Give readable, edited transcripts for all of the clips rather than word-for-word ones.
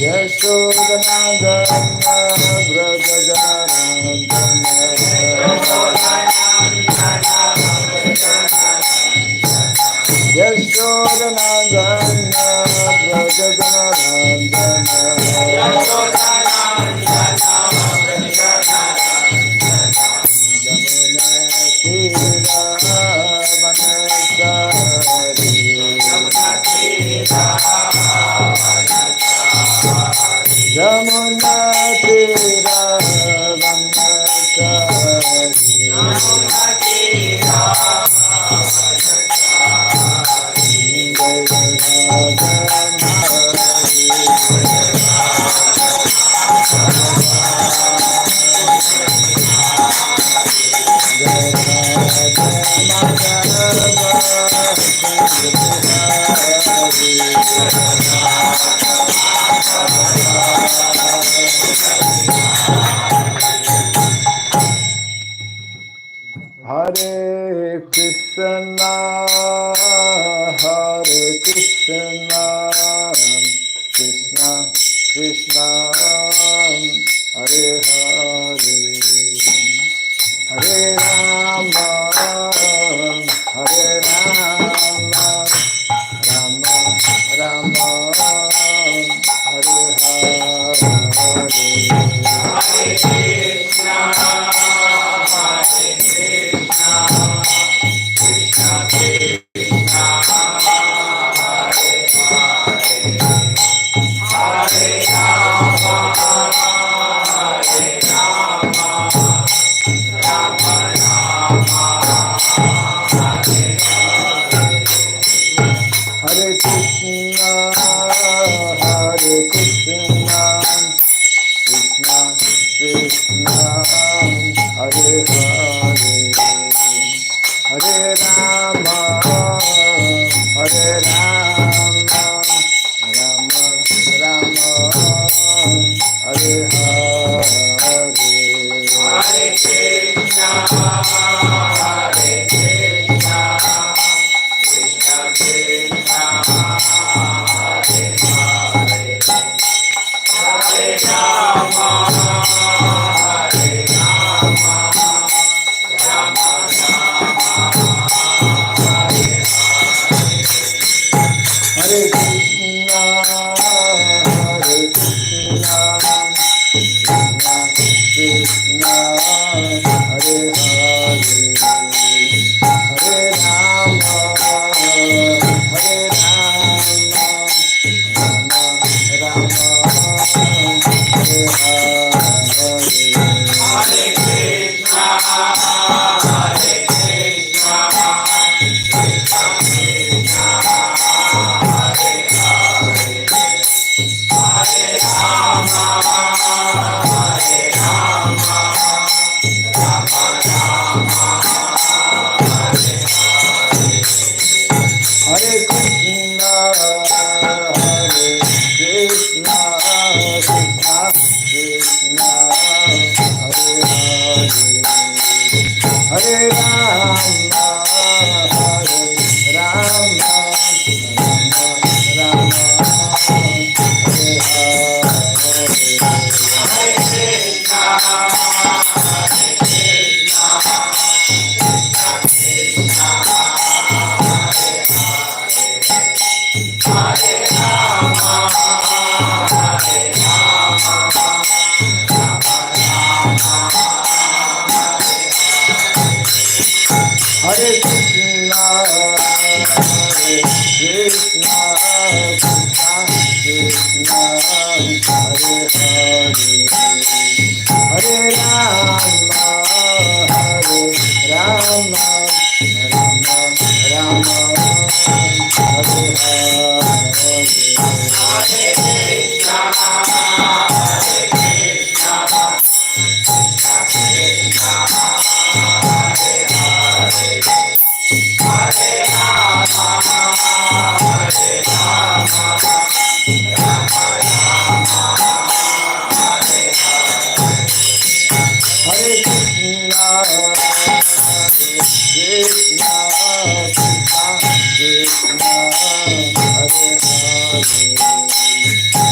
Yashodanandana Vrajajanandana Yashodanandana Yamuna Tira Hare Krishna, Hare Krishna, Krishna Krishna, Hare Hare, Hare Rama, Hare Rama, Rama Rama, Hare Hare, Hare Krishna.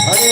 Hare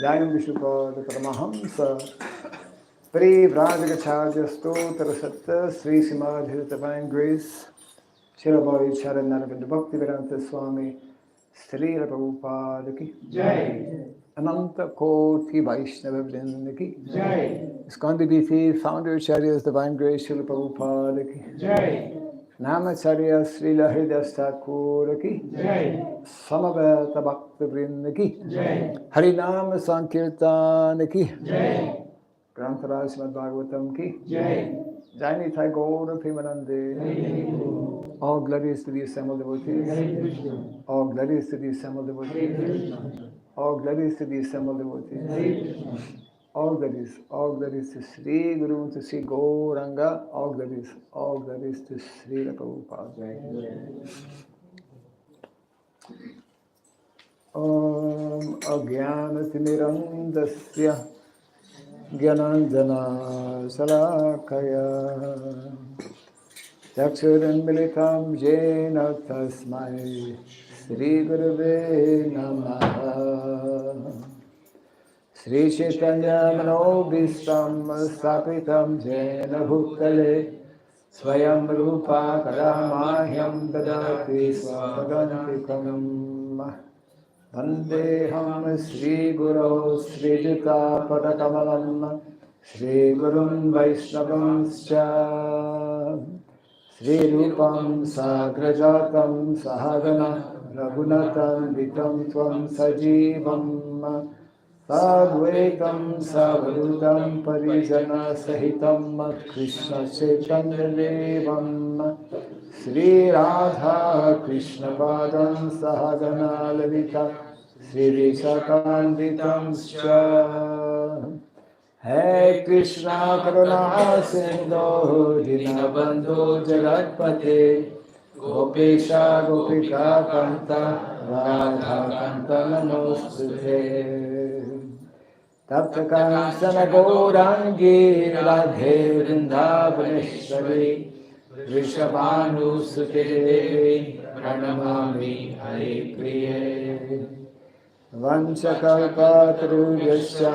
Jayam Vishnupada Paramahamsa Pri Vrajagacharya Stotra Satta Sri Srimad His Divine Grace Shirabhai Charanaravinda Bhakti Vedanta Swami Sri Prabhupada Ki Jai Ananta Koti Vaishnava Vrinda Ki Jai Skandi BC Founder Acharyas Divine Grace Srila Prabhupada Ki Jai Namacharya Srila Hridas Thakur Ki Jai Samaveta Bhakta Vrinda Ki Jai Harinam Sankirtan Ki Jai Grantaraj Srimad Bhagavatam Ki Jai Jai Nitai Gaura Premanande. All glories to the assembled devotees. All glories to the assembled devotees. All glories to the assembled devotees. All glories to Sri Guru, to Sri Gauranga. All glories to Sri Prabhupada. Om Agyanatimirandasya Gyananjana Salakaya Chakshuranmilitam Jena Tasmai Sri Gurave Namaha Sri Chaitanya Manobhistam Stapitam Jena Bhutale Swayam Rupa Kadamahyam Dadati Swapadantikam Vandeham Sri Guru Sri Jita Padakamalam Sri Gurun Vaishnavamscha Sri Rupam Sagrajatam Sahagana Raghunatam Vitam Tvam Sajivam Sadvaitam Savadutam Parijana Sahitam Krishna Chaitanya Devam Sri Radha Krishna Padam Sahagana Lalita Sri Visakanditam Scha Hey Krishna Karuna Sindhu Dinabandhu Jagatpate Gopesha Gopika Kanta Radha Kanta Namostute Tapta Kansana Gaurangi Radhe Vrindavaneshwari Vrishabhanu Sute Devi Pranamami Hari Priye Vanchakalpa Tarubhyascha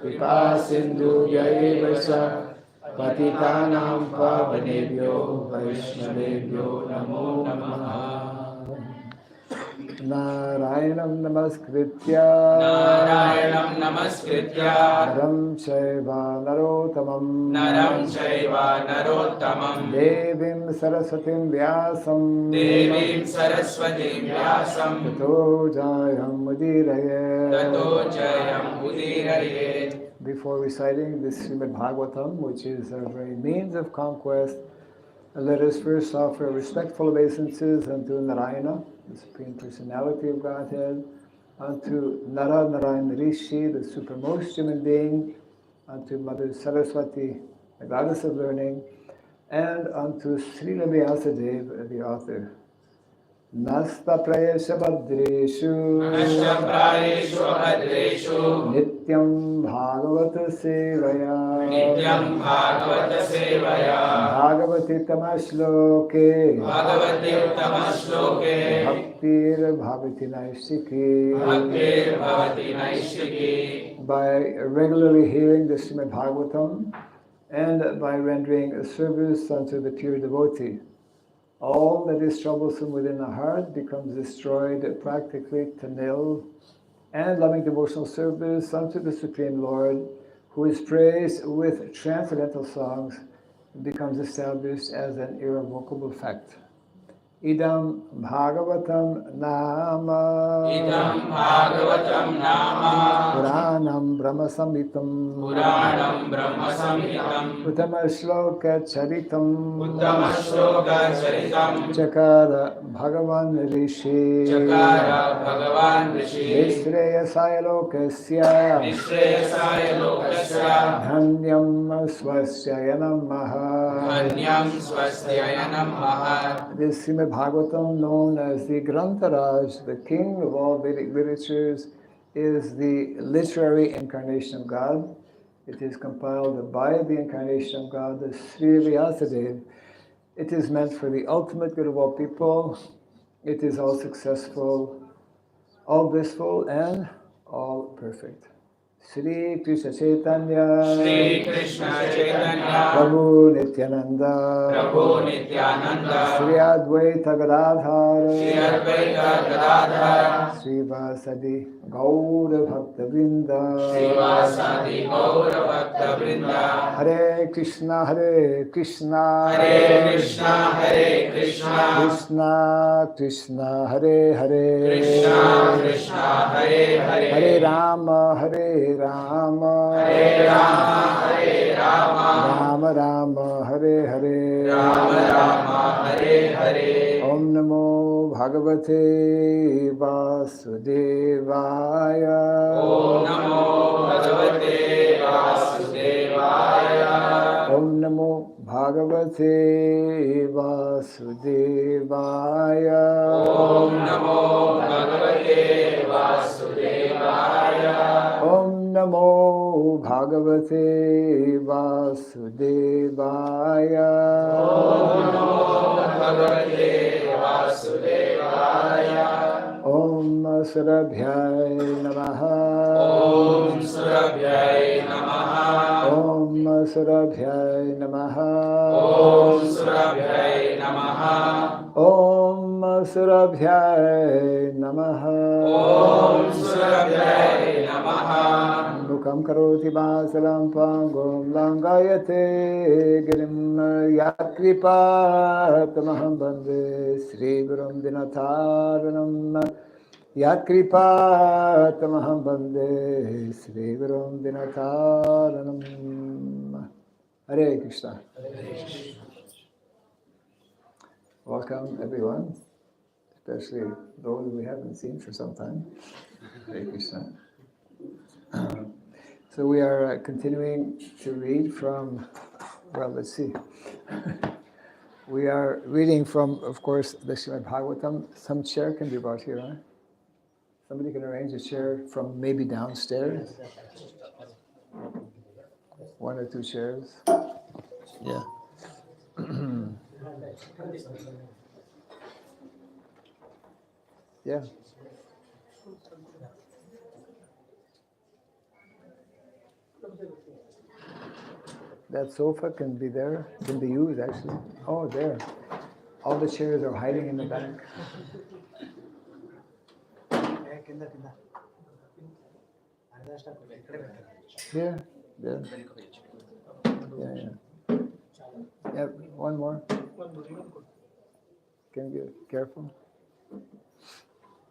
Kripa Sindhu Yaevascha Patitanam Pavanebhyo Vaishnavebhyo Namo Namaha Narayanam Namaskritya Naram Chaiva Narottamam Devim Saraswatim Vyasam Tato Jayam Udiraye. Before reciting this Srimad Bhagavatam, which is our very means of conquest, let us first offer respectful obeisances unto Narayana, the Supreme Personality of Godhead, unto Nara Narayan Rishi, the supermost human being, unto Mother Saraswati, the goddess of learning, and unto Srila Vyasadeva, the author. Nasta Prayesha Bhadreshu Nityam Bhagavata Sevaya Bhagavati Tamashloke Bhaktir Bhavati Naishiki. By regularly hearing the Srimad Bhagavatam and by rendering a service unto the pure devotee, all that is troublesome within the heart becomes destroyed practically to nil, and loving devotional service unto the Supreme Lord, who is praised with transcendental songs, becomes established as an irrevocable fact. Idam Bhagavatam Nama Puranam Brahma Samhitam Uttama Shloka Charitam Chakara Bhagavan Rishi Nishreyasaya Lokasya Dhanyam Swasya Namaha. This Srimad Bhagavatam, known as the Grantaraj, the king of all Vedic literatures, is the literary incarnation of God. It is compiled by the incarnation of God, the Sri Vyasadeva. It is meant for the ultimate good of all people. It is all successful, all blissful, and all perfect. Sri Krishna Chaitanya Prabhu Nityananda Sri Advaita Gadadhara Sri Vasadi Gaura Bhakta Vrinda Hare Krishna Hare Krishna Krishna Krishna Hare Hare Hare Rama Hare Rama Rama Rama Hare Hare Om Namo Bhagavate Vasudevaya Om Namo Bhagavate Vasudevaya Om Namo Bhagavate Vasudevaya Om Surabhyay Namaha Om Surabhyay Namaha Om Surabhyay Namaha Om Surabhyay Om Surabhyay Namaha. Om Surabhyay Namaha. Mukam karoti basalam pangom langayate girim yakripa tamaham bande Sri Gurum Dinataranam yakripa tamaham bande Sri Gurum Dinataranam. Hare Krishna. Welcome everyone, especially those we haven't seen for some time. Hare Krishna. So we are continuing to read from, well, let's see. We are reading from, of course, the Srimad Bhagavatam. Some chair can be brought here, huh? Somebody can arrange a chair from maybe downstairs. One or two chairs. Yeah. Yeah. That sofa can be there, can be used actually. Oh, there. All the chairs are hiding in the back. Here, there. Yeah. Yeah, one more. Can you be careful?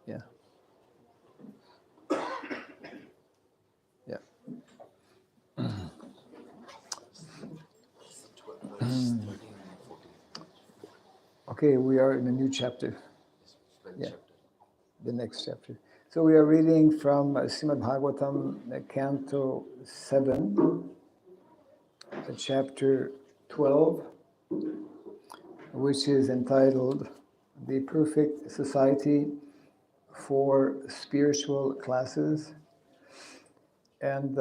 Yeah. Yeah. Okay, we are in a new chapter. Yeah, the next chapter. So we are reading from Srimad Bhagavatam, Canto 7, chapter 12, which is entitled The Perfect Society for Spiritual Classes. And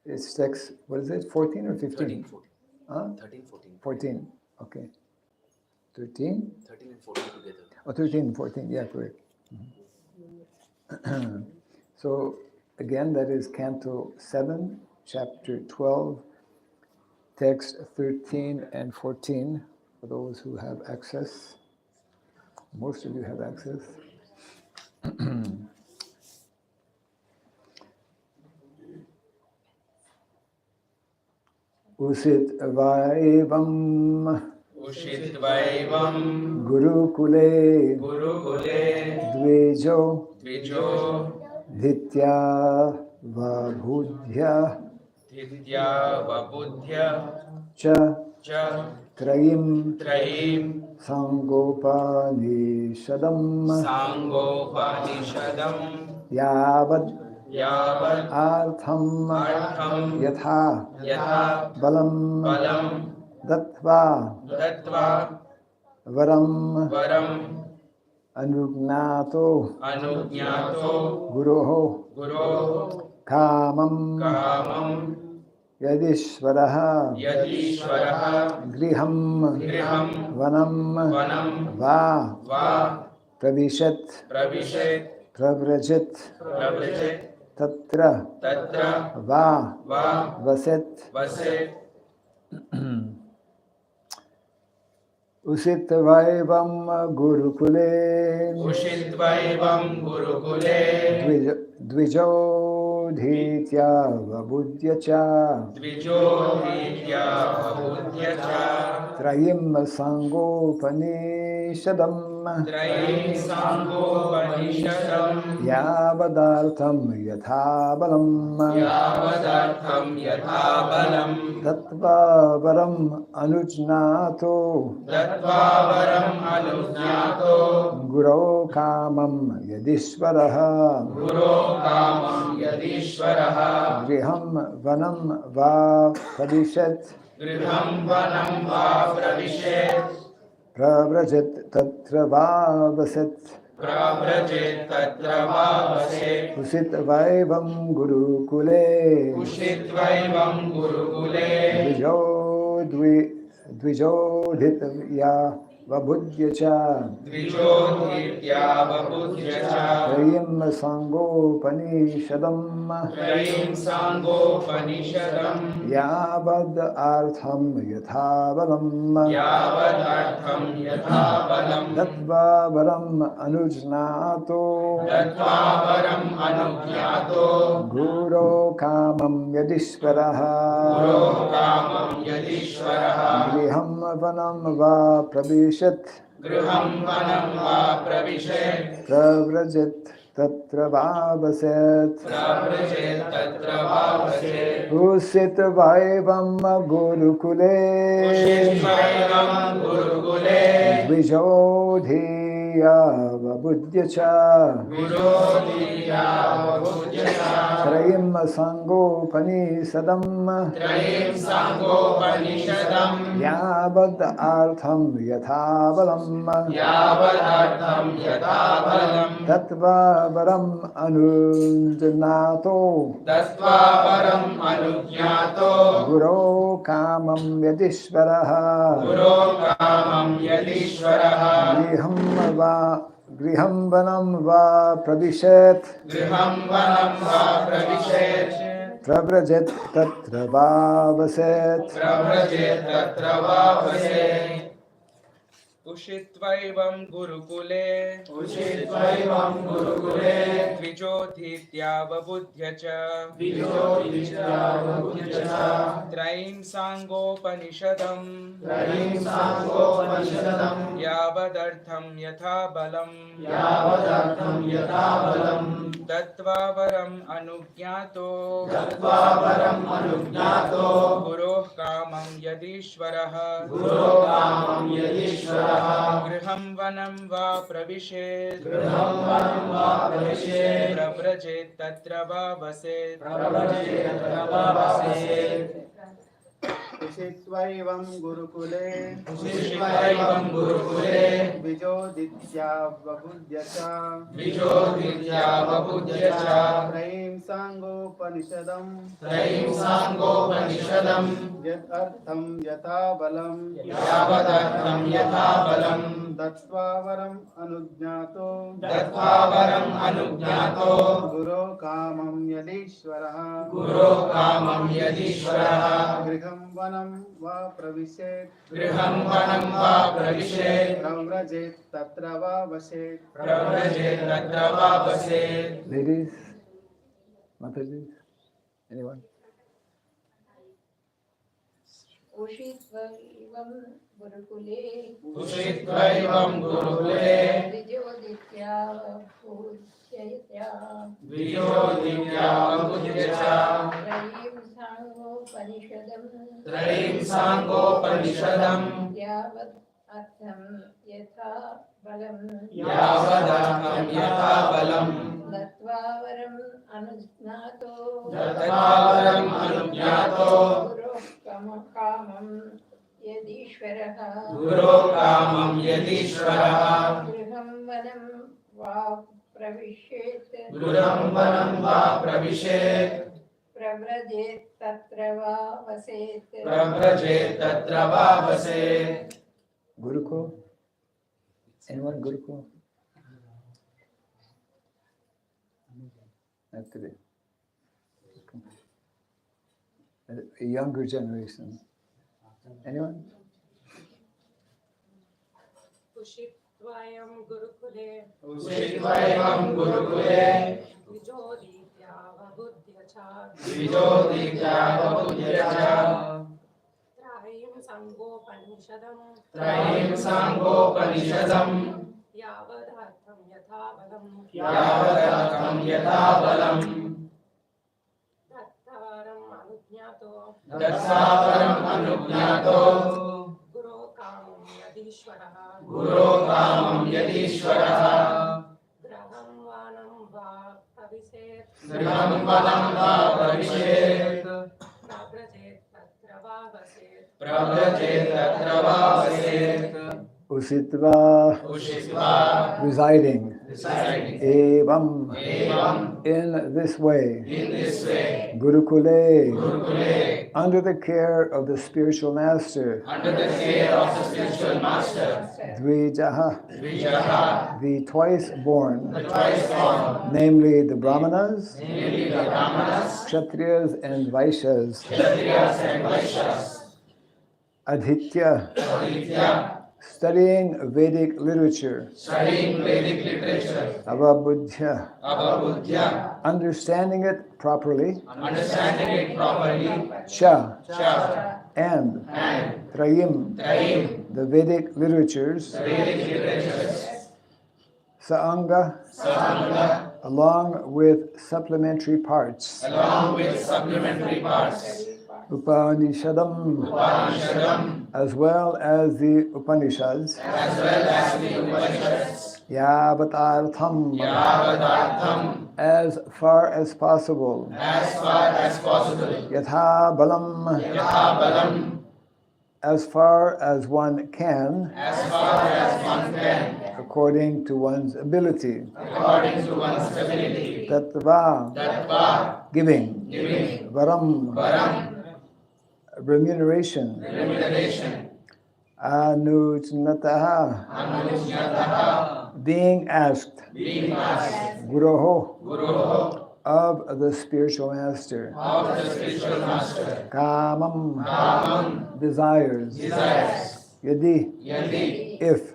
it's text, what is it, 14 or 15? 13, 14. Huh? 13, 14. 14, okay. 13? 13 and 14 together. Oh, 13 and 14, yeah, correct. Mm-hmm. So, again, that is Canto 7, Chapter 12, text 13 and 14, for those who have access. Most of you have access. Usit vaivam Ushitvaevam Gurukule Dvijo Dhitya Vabhudhya Cha Trayim Sangopanishadam Yavad Artham Yatha Balam Dattva Varam Anugnato Guroho Kamam Yadishvaraha Griham Vanam Va Pravishet Pravrajit Tatra Va Vaset Usitvaevam Gurukule Dvijo Dhitya Vabudhya Cha Trayim Sangopanishadam Yavadartham Yathabalam Tattva Varam Anujnato Guro Kamam Yadishvaraha Griham Vanam Va Pravishet Pravrajit Tatra Vaset Usit Vaivam Gurukule Dvijo Dhitya vabudhya cha Dvijodhitya babudhya cha Trayim sangopanishadam Trayim sangopanishadam Yavad artham yathabalam Yavadartham yathabalam Tattva varam anujnato Tattvaparam anugyato Guru kamam yadishvaraha Guru kamam yadishvaraha Griham vanam va pravishat Griham vanam va pravishet Pravrajit tatra vavaset Pravrajit tatra vavaset Usit vaivam gurukule Ushishvaivam gurukule Dvijodhiya vabudhya cha Gurudhiya babudhya cha Trayim sangopanishadam Trayim sangopanishadam Yavad artham yathabalam Yavadartham yathabalam Tattva varam anujnato Tattvaparam anugyato Guru kamam yadishvaraha Guru kamam yadishvaraha Griham vanam va pravishet Griham vanam va pravishet Pravrajit tatra vavaset Pravrajit tatra vavaset Ushittvaivam gurukule Ushittvaivam gurukule Dvijodhitya babudhya cha Dvijodhitya babudhya cha Traim sangopanishadam Traim sangopanishadam Yavadartham yatha balam Yavadartham yatha balam Tattvavaram anugyato Tattvavaram anugyato Guru kamam yadishvaraha Guru kamam yadishvaraha Griham vanam va pravishet Griham vanam va pravishet Pravrajit tatra vavaset Pravrajit tatra vavaset Ushittvaivam gurukule Ushittvaivam gurukule Dvijodhitya babudhya cha Dvijodhitya babudhya cha Trayim sangopanishadam Trayim sangopanishadam Yat artham yatha balam Yavadartham yatha balam Tattvavaram anujnato Tattvaparam anugyato Guru kamam yadishvaraha Guru kamam yadishvaraha Griham vanam va pravishet Griham vanam va pravishet Pravrajit tatra vavaset Pravrajit tatra vavaset Ladies, Mataji, anyone? उषित्वैवं गुरुकुले Ushittvaivam gurukule द्विजोदित्या पूज्यया Dvijodhitya babudhya cha त्रयीं साङ्गोपनिषदं Trayim sangopanishadam यावत् अर्थं यथा बलं Yavadartham yatha balam दत्त्वा वरम् अनुज्ञातो Tattvaparam anugyato गुरोः कामं यदीश्वरः Guru kamam yadishvaraha गृहं वनं वा प्रविशेत् Griham vanam va pravishet प्रव्रजेत् तत्र वा वसेत् Pravrajit tatra vavaset Guruko? Anyone Guruko? Not today. A younger generation. Anyone? उषित्वयं गुरुकुले Ushittvaivam gurukule द्विजोदीत्या वबुद्ध्य च Dvijodhitya babudhya cha त्रायीं सङ्गोपनिषदं Trayim sangopanishadam यावदर्थं यथा बलं Yavadartham yatha balam दत्तवरम् अनुज्ञातो Tattvaparam anugyato गुरो कामं यदीश्वरः Guru kamam yadishvaraha ग्रहं वानं वा प्रविशेत् Griham vanam va pravishet प्रव्रजेत् तत्र वा वसेत् Pravrajit tatra vavaset Usitva Ushitva residing residing evam evam in this way in this way Gurukule Gurukule under the care of the spiritual master, under the care of the spiritual master, Dvijaha, Vijaha, the twice born, the twice born, namely the Brahmanas, namely the Brahmanas, Kshatriyas, and Vaishyas, Kshatriyas and Vaishyas, Adhitya, Aditya, studying Vedic literature, studying Vedic literature, Avabudhya, Abhabudhya, understanding it properly, understanding it properly, Cha, Cha, and and Trayim, Trayim, the Vedic literatures, Vedic literatures, Saanga, Sangha, along with supplementary parts, along with supplementary parts, Upanishadam, Upanishadam, as well as the Upanishads, as well as the Upanishads, Yavatartham, Yavadartham, as far as possible, as far as possible, Yatha Balam, Yatha Balam, as far as one can, as far as one can, according to one's ability. according to one's ability, Tattva, Tattva, giving, giving, Varam, Varam, remuneration, remuneration, Anujnataha, Anujnataha, being asked, being asked, Guroho, Guruho, of the spiritual master, of the spiritual master, Kamam, Kamam, desires, desires, Yadi, Yadi, if,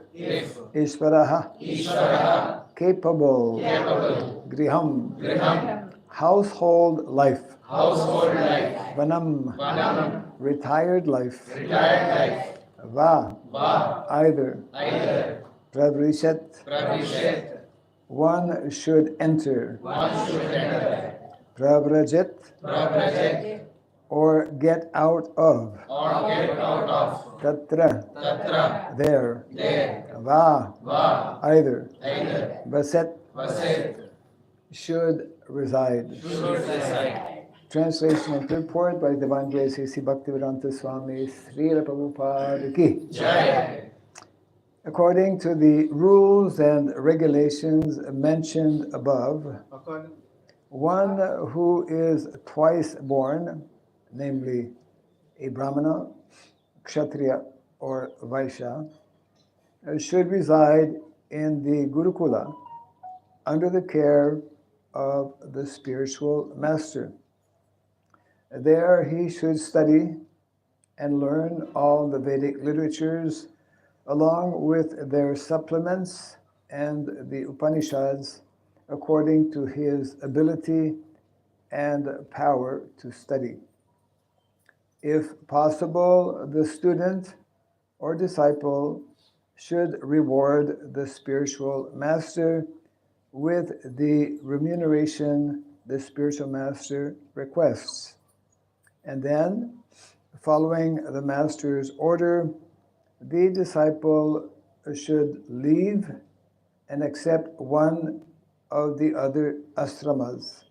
Ishvaraha, Ishvaraha, capable, capable, Griham, Griham, household life, household life, Vanam, Vanam, retired life, retired life, Va, Va, either, either, Pravrishet, Pravishet, one should enter, one should enter, Pravrajit, Pravrajit, or get out of, or get out of, Tatra, Tatra, there, there, Va, Va, either, either, Vaset, Vaset, should reside. should reside. Translation and purport by Divine Grace A.C. Bhaktivedanta Swami Srila Prabhupada Ki. Jai. According to the rules and regulations mentioned above, According, one who is twice born, namely a Brahmana, Kshatriya, or Vaishya, should reside in the Gurukula under the care of the spiritual master. There he should study and learn all the Vedic literatures along with their supplements and the Upanishads according to his ability and power to study. If possible, the student or disciple should reward the spiritual master with the remuneration the spiritual master requests. And then, following the master's order, the disciple should leave and accept one of the other ashramas,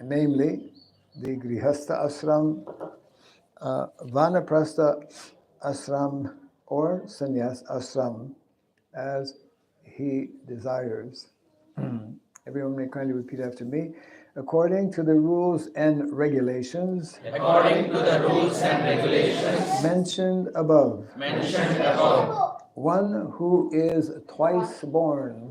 namely the Grihastha ashram, Vanaprastha ashram, or Sannyas ashram, as he desires. Everyone may kindly repeat after me. According to the rules and regulations According to the rules and regulations mentioned above, one who is twice born,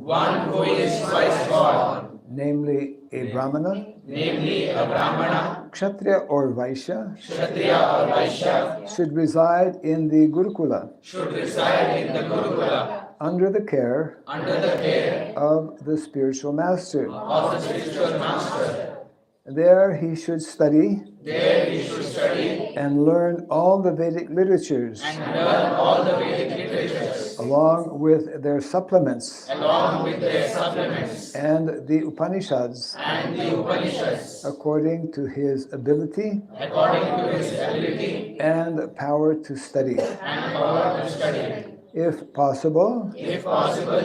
who is twice born, namely a Brahmana, namely a Brahmana, Kshatriya or Vaishya, Kshatriya or Vaishya, should reside in the Gurukula should reside in the Gurukula under the care of the spiritual master. the spiritual master. There he should study There he should study and learn all the Vedic literatures and learn all the Vedic literatures along with their supplements along with their supplements and the Upanishads and the Upanishads according to his ability according to his ability and power to study. and power to study. If possible, If possible,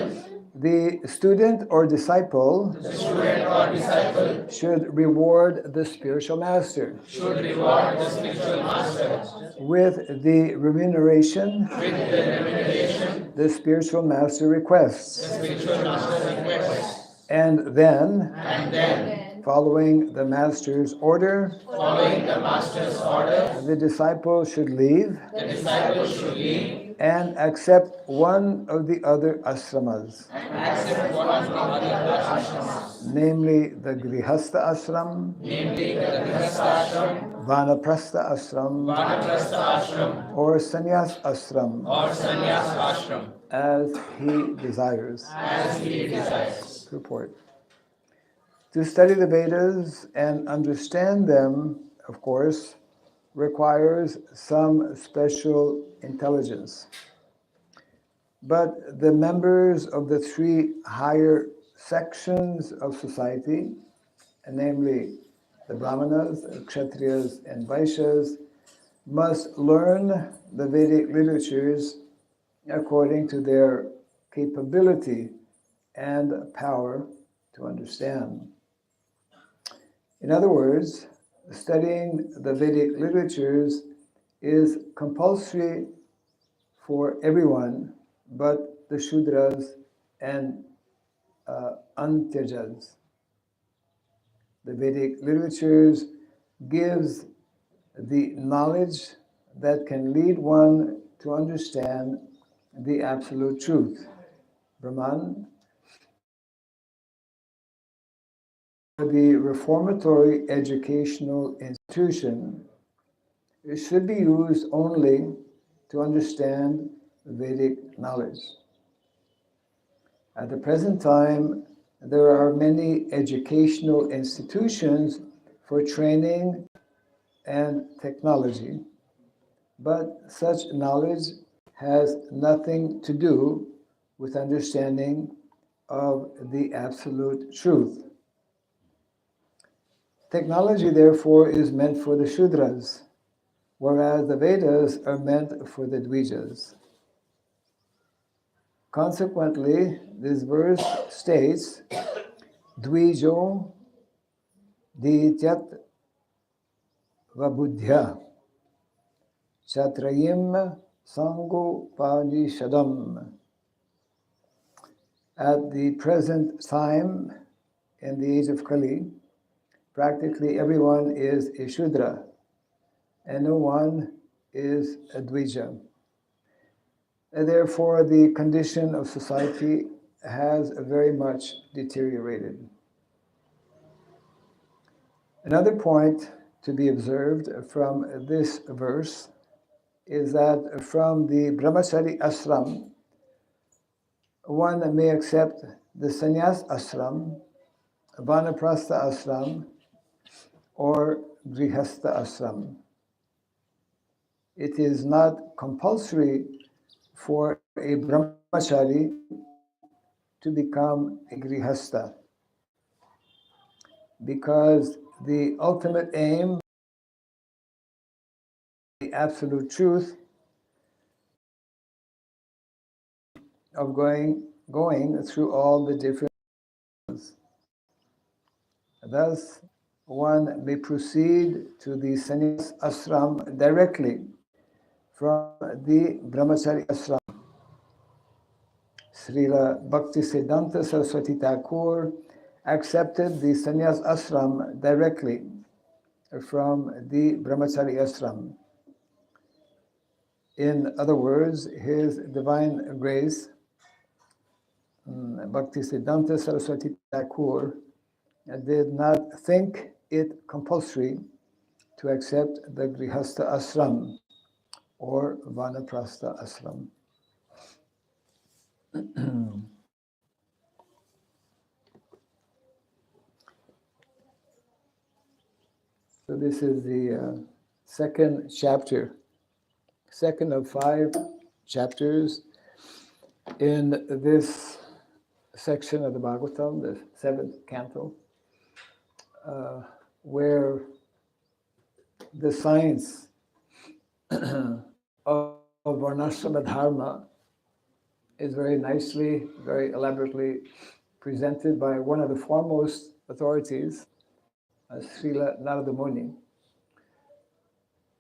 the student or disciple the student or disciple should reward the spiritual master should reward the spiritual master with the remuneration with the remuneration the spiritual master requests. the spiritual master requests. And then, And then, following the master's order, Following the master's order, the disciple should leave the disciple should leave and accept one of the other ashramas, and accept one of the other ashrams, namely the Grihastha ashram, namely the Grihastha ashram, Vanaprastha ashram, Vanaprastha ashram, or Sannyas ashram, or Sannyas ashram, as he desires. as he desires. Purport. To study the Vedas and understand them, of course, requires some special intelligence. But the members of the three higher sections of society, namely the Brahmanas, Kshatriyas, and Vaishyas, must learn the Vedic literatures according to their capability and power to understand. In other words, studying the Vedic literatures is compulsory for everyone but the Shudras and Antyajas. The Vedic literatures gives the knowledge that can lead one to understand the absolute truth, Brahman. The reformatory educational institution should be used only to understand Vedic knowledge. At the present time, there are many educational institutions for training and technology, but such knowledge has nothing to do with understanding of the absolute truth. Technology, therefore, is meant for the Shudras, whereas the Vedas are meant for the Dvijas. Consequently, this verse states, Dvijo dityat vabuddhya chatrayim sangopanishadam. At the present time, in the age of Kali, practically everyone is a Shudra, and no one is a Dvija. And therefore, the condition of society has very much deteriorated. Another point to be observed from this verse is that from the Brahmachari ashram, one may accept the Sannyas ashram, Vanaprastha ashram, or Grihastha ashram. It is not compulsory for a brahmachari to become a grihastha, because the ultimate aim, the absolute truth of going through all the different. Thus, one may proceed to the sannyas ashram directly from the brahmachari ashram. Srila Bhaktisiddhanta Saraswati Thakur accepted the sannyas ashram directly from the brahmachari ashram. In other words, His Divine Grace, Bhaktisiddhanta Saraswati Thakur, did not think it compulsory to accept the Grihastha ashram or Vanaprastha ashram. So this is the second chapter, second of 5 chapters in this section of the Bhagavatam, the 7th canto, where the science of Varnashrama Dharma is very nicely, very elaborately presented by one of the foremost authorities, Srila Narada Muni.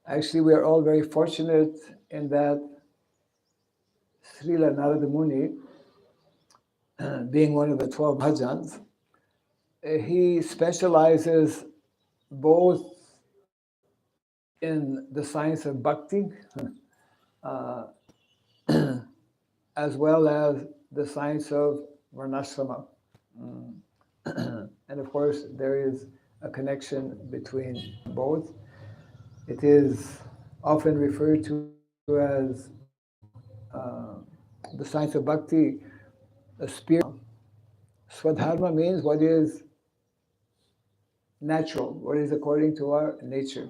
Actually, we are all very fortunate in that Srila Narada Muni, being one of the 12 Bhajans, he specializes both in the science of bhakti uh, as well as the science of varnashrama. Mm. And of course, there is a connection between both. It is often referred to as the science of bhakti, a spirit. Swadharma means what is natural, what is according to our nature.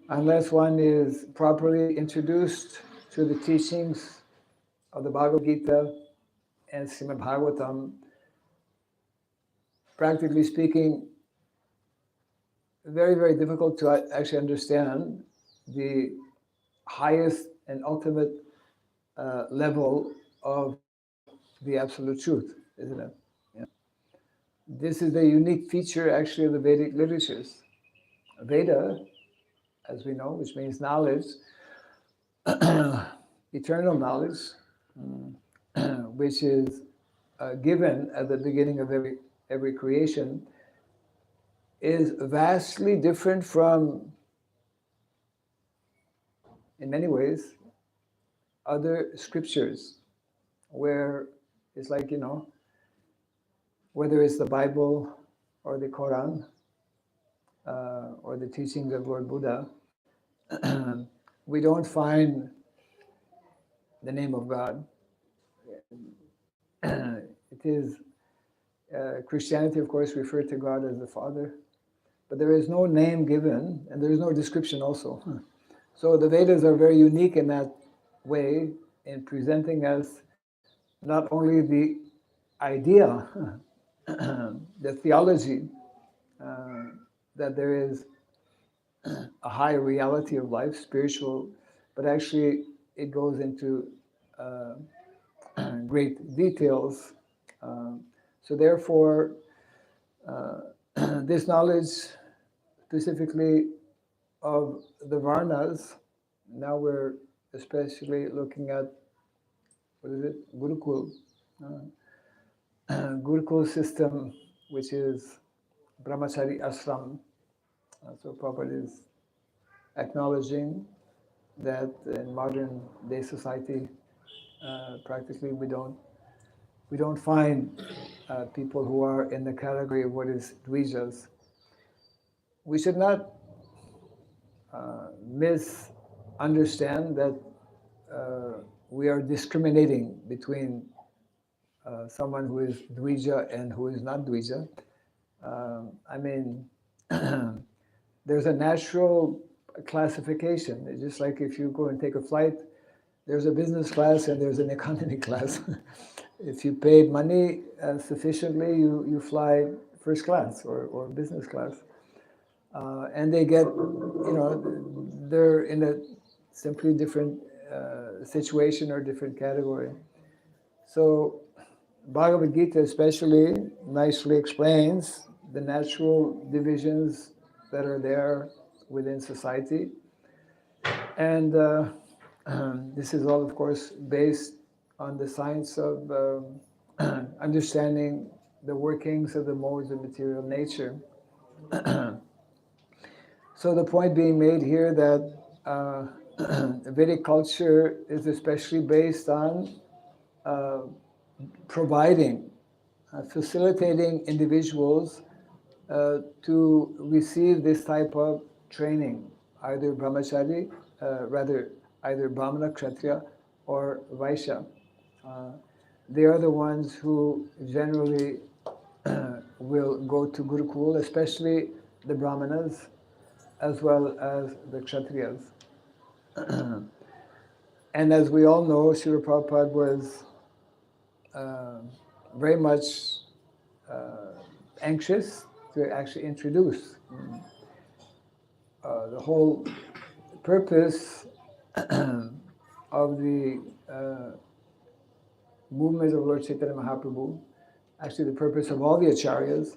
Unless one is properly introduced to the teachings of the Bhagavad Gita and Srimad Bhagavatam, practically speaking, very, very difficult to actually understand the highest and ultimate level of the absolute truth, isn't it? Yeah. This is the unique feature actually of the Vedic literatures. Veda, as we know, which means knowledge, eternal knowledge, which is given at the beginning of every creation, is vastly different from, in many ways, other scriptures, where it's like, whether it's the Bible or the Quran or the teachings of Lord Buddha, we don't find the name of God. It is Christianity, of course, referred to God as the Father, but there is no name given, and there is no description also. So the Vedas are very unique in that way, in presenting us not only the idea, the theology, that there is a higher reality of life, spiritual, but actually it goes into great details. So therefore, this knowledge specifically of the Varnas, now we're especially looking at, what is it, Gurukul. Gurukul system, which is Brahmachari Ashram. So Prabhupada is acknowledging that in modern day society, practically we don't find people who are in the category of what is dvijas. We should not misunderstand that we are discriminating between someone who is dvija and who is not dvija. I mean, there's a natural classification. It's just like if you go and take a flight, there's a business class and there's an economy class. If you paid money sufficiently, you fly first class or business class. And they get, they're in a simply different situation or different category. So Bhagavad Gita especially nicely explains the natural divisions that are there within society. And this is all, of course, based on the science of understanding the workings of the modes of material nature. So the point being made here that Vedic culture is especially based on providing, facilitating individuals to receive this type of training, either brahmachari, either brahmana, kshatriya, or vaishya. They are the ones who generally will go to Gurukul, especially the brahmanas, as well as the kshatriyas. And as we all know, Srila Prabhupada was very much anxious to actually introduce the whole purpose of the movement of Lord Chaitanya Mahaprabhu, actually the purpose of all the acharyas,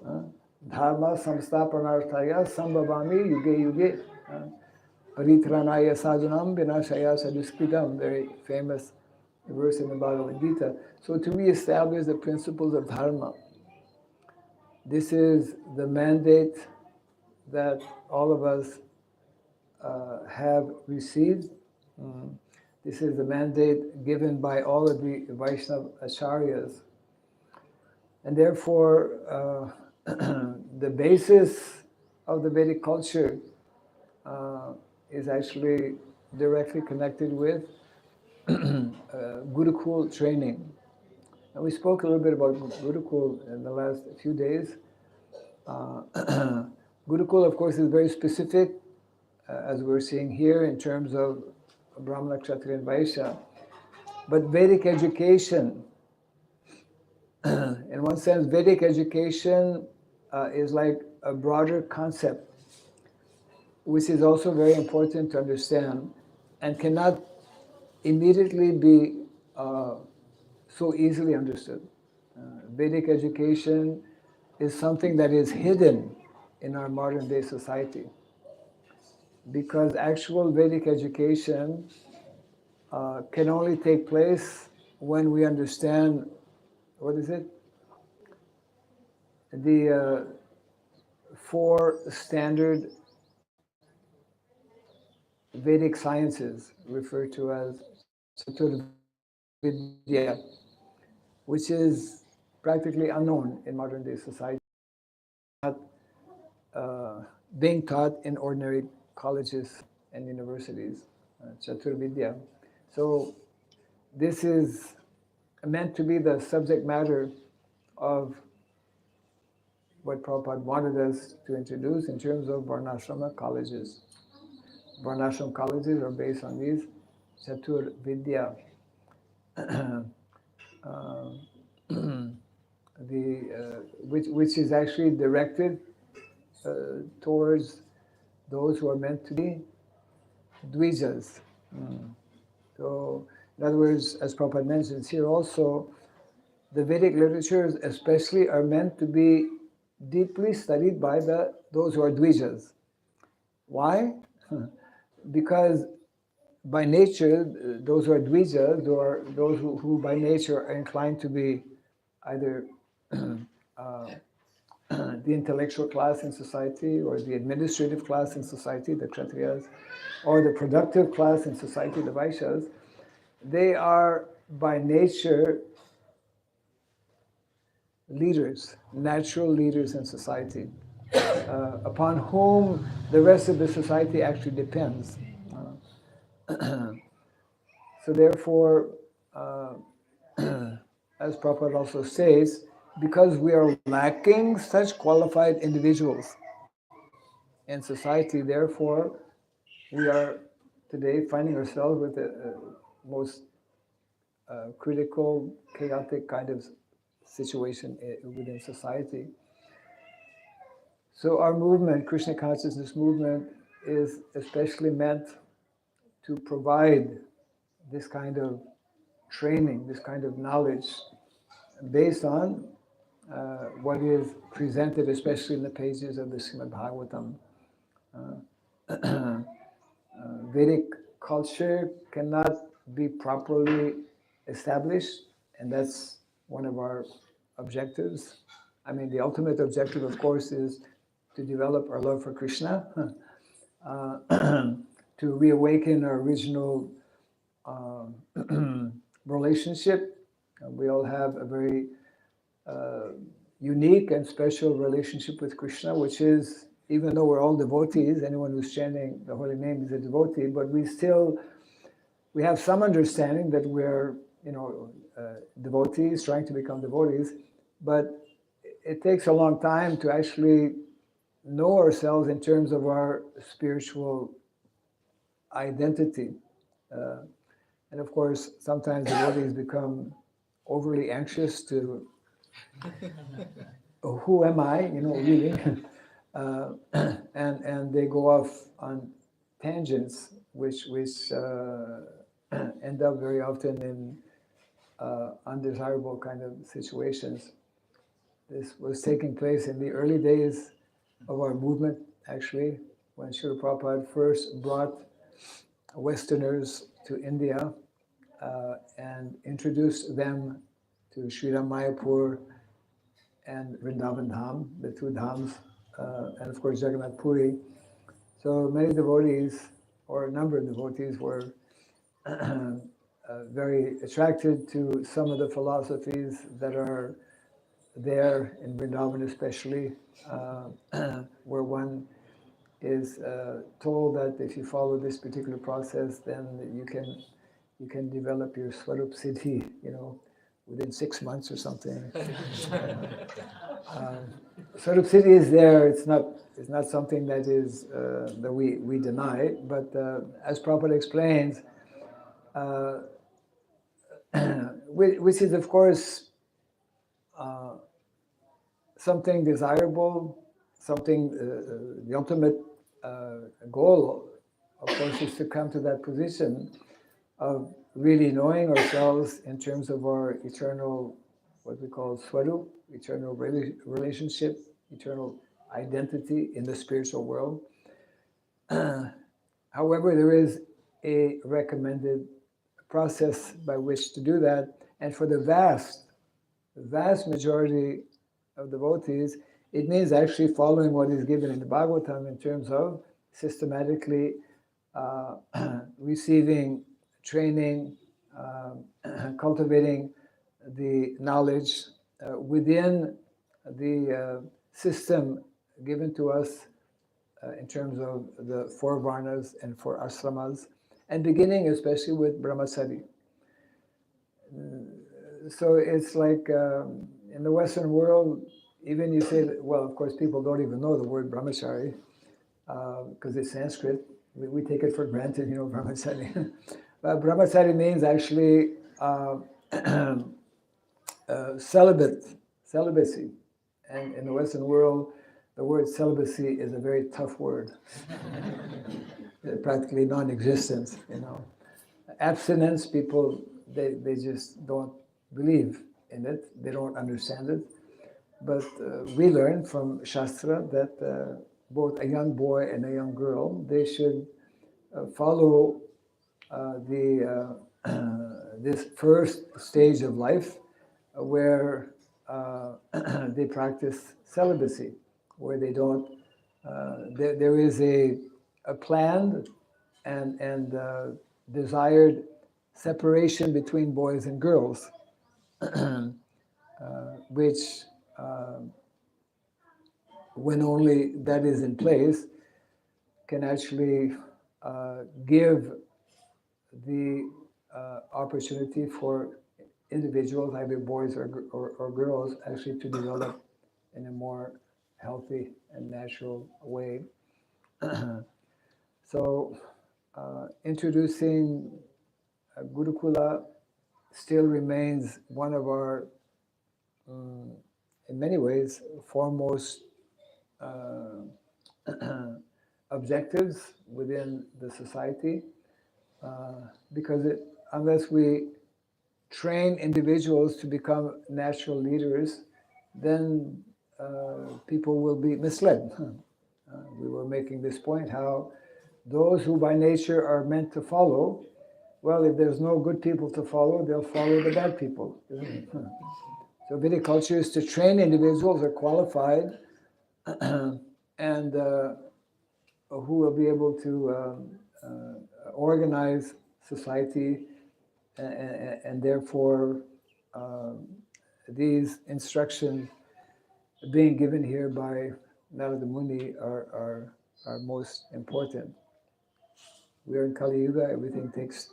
dharma samsthapanarthaya sambhavami yuge yuge, paritranaya sadhanam vinashaya saduskritam, very famous a verse in the Bhagavad Gita. So to re-establish the principles of dharma, this is the mandate that all of us have received. This is the mandate given by all of the Vaishnava acharyas. And therefore, the basis of the Vedic culture is actually directly connected with Gurukul training. And we spoke a little bit about Gurukul in the last few days. Gurukul, of course, is very specific, as we're seeing here, in terms of Brahmana, Kshatriya, and Vaishya. But Vedic education, in one sense, Vedic education is like a broader concept, which is also very important to understand and cannot immediately be so easily understood. Vedic education is something that is hidden in our modern day society, because actual Vedic education can only take place when we understand, what is it? The four standard Vedic sciences referred to as Vidya, which is practically unknown in modern day society, not being taught in ordinary colleges and universities, Chaturvidya. So this is meant to be the subject matter of what Prabhupada wanted us to introduce in terms of Varnashrama colleges. Varnashram colleges are based on these Chatur Vidya. Which is actually directed towards those who are meant to be dvijas. So, in other words, as Prabhupada mentions here also, the Vedic literatures especially are meant to be deeply studied by those who are dvijas. Why? Because by nature, those who are dvijas, or those who by nature are inclined to be either the intellectual class in society, or the administrative class in society, the Kshatriyas, or the productive class in society, the Vaishyas, they are by nature leaders, natural leaders in society, upon whom the rest of the society actually depends. So therefore, as Prabhupada also says, because we are lacking such qualified individuals in society, therefore, we are today finding ourselves with the most critical, chaotic kind of situation within society. So our movement, Krishna consciousness movement, is especially meant to provide this kind of training, this kind of knowledge, based on what is presented, especially in the pages of the Srimad Bhagavatam. Vedic culture cannot be properly established, and that's one of our objectives. I mean, the ultimate objective, of course, is to develop our love for Krishna, to reawaken our original relationship. We all have a very unique and special relationship with Krishna, which is, even though we're all devotees, anyone who's chanting the holy name is a devotee, but we have some understanding that we're, devotees, trying to become devotees, but it takes a long time to actually know ourselves in terms of our spiritual identity. And of course, sometimes devotees become overly anxious to, who am I, really? And they go off on tangents, which end up very often in undesirable kind of situations. This was taking place in the early days of our movement, actually, when Srila Prabhupada first brought Westerners to India and introduced them to Sriram Mayapur and Vrindavan Dham, the two dhams, and of course Jagannath Puri. So many devotees, or a number of devotees, were very attracted to some of the philosophies that are there in Vrindavan, especially, where one is told that if you follow this particular process, then you can develop your Swarup Siddhi, within 6 months or something. Swarup Siddhi is there. It's not something that is that we deny, but as Prabhupada explains, which is of course something desirable, something the ultimate goal, of course, is to come to that position of really knowing ourselves in terms of our eternal, what we call Swarup, eternal relationship, eternal identity in the spiritual world. However, there is a recommended process by which to do that, and for the vast majority of devotees, it means actually following what is given in the Bhagavatam in terms of systematically receiving training, cultivating the knowledge within the system given to us in terms of the 4 varnas and 4 ashramas, and beginning especially with brahmacharya. So it's like in the Western world, even you say that, well, of course, people don't even know the word brahmachari because it's Sanskrit. We take it for granted, brahmachari. But brahmachari means actually celibacy. And in the Western world, the word celibacy is a very tough word. Practically non-existent, Abstinence, people, they just don't believe in it. They don't understand it. But we learn from Shastra that both a young boy and a young girl, they should follow this first stage of life where they practice celibacy, where they don't, there is a planned and desired separation between boys and girls, which when only that is in place, can actually give the opportunity for individuals, either boys or girls, actually to develop in a more healthy and natural way. So introducing Gurukula still remains one of our, in many ways, foremost objectives within the society, because unless we train individuals to become natural leaders, then people will be misled. We were making this point, how those who by nature are meant to follow, well, if there's no good people to follow, they'll follow the bad people. So Vedic culture is to train individuals who are qualified and who will be able to organize society, and therefore these instructions being given here by Narada Muni are most important. We are in Kali Yuga, everything takes,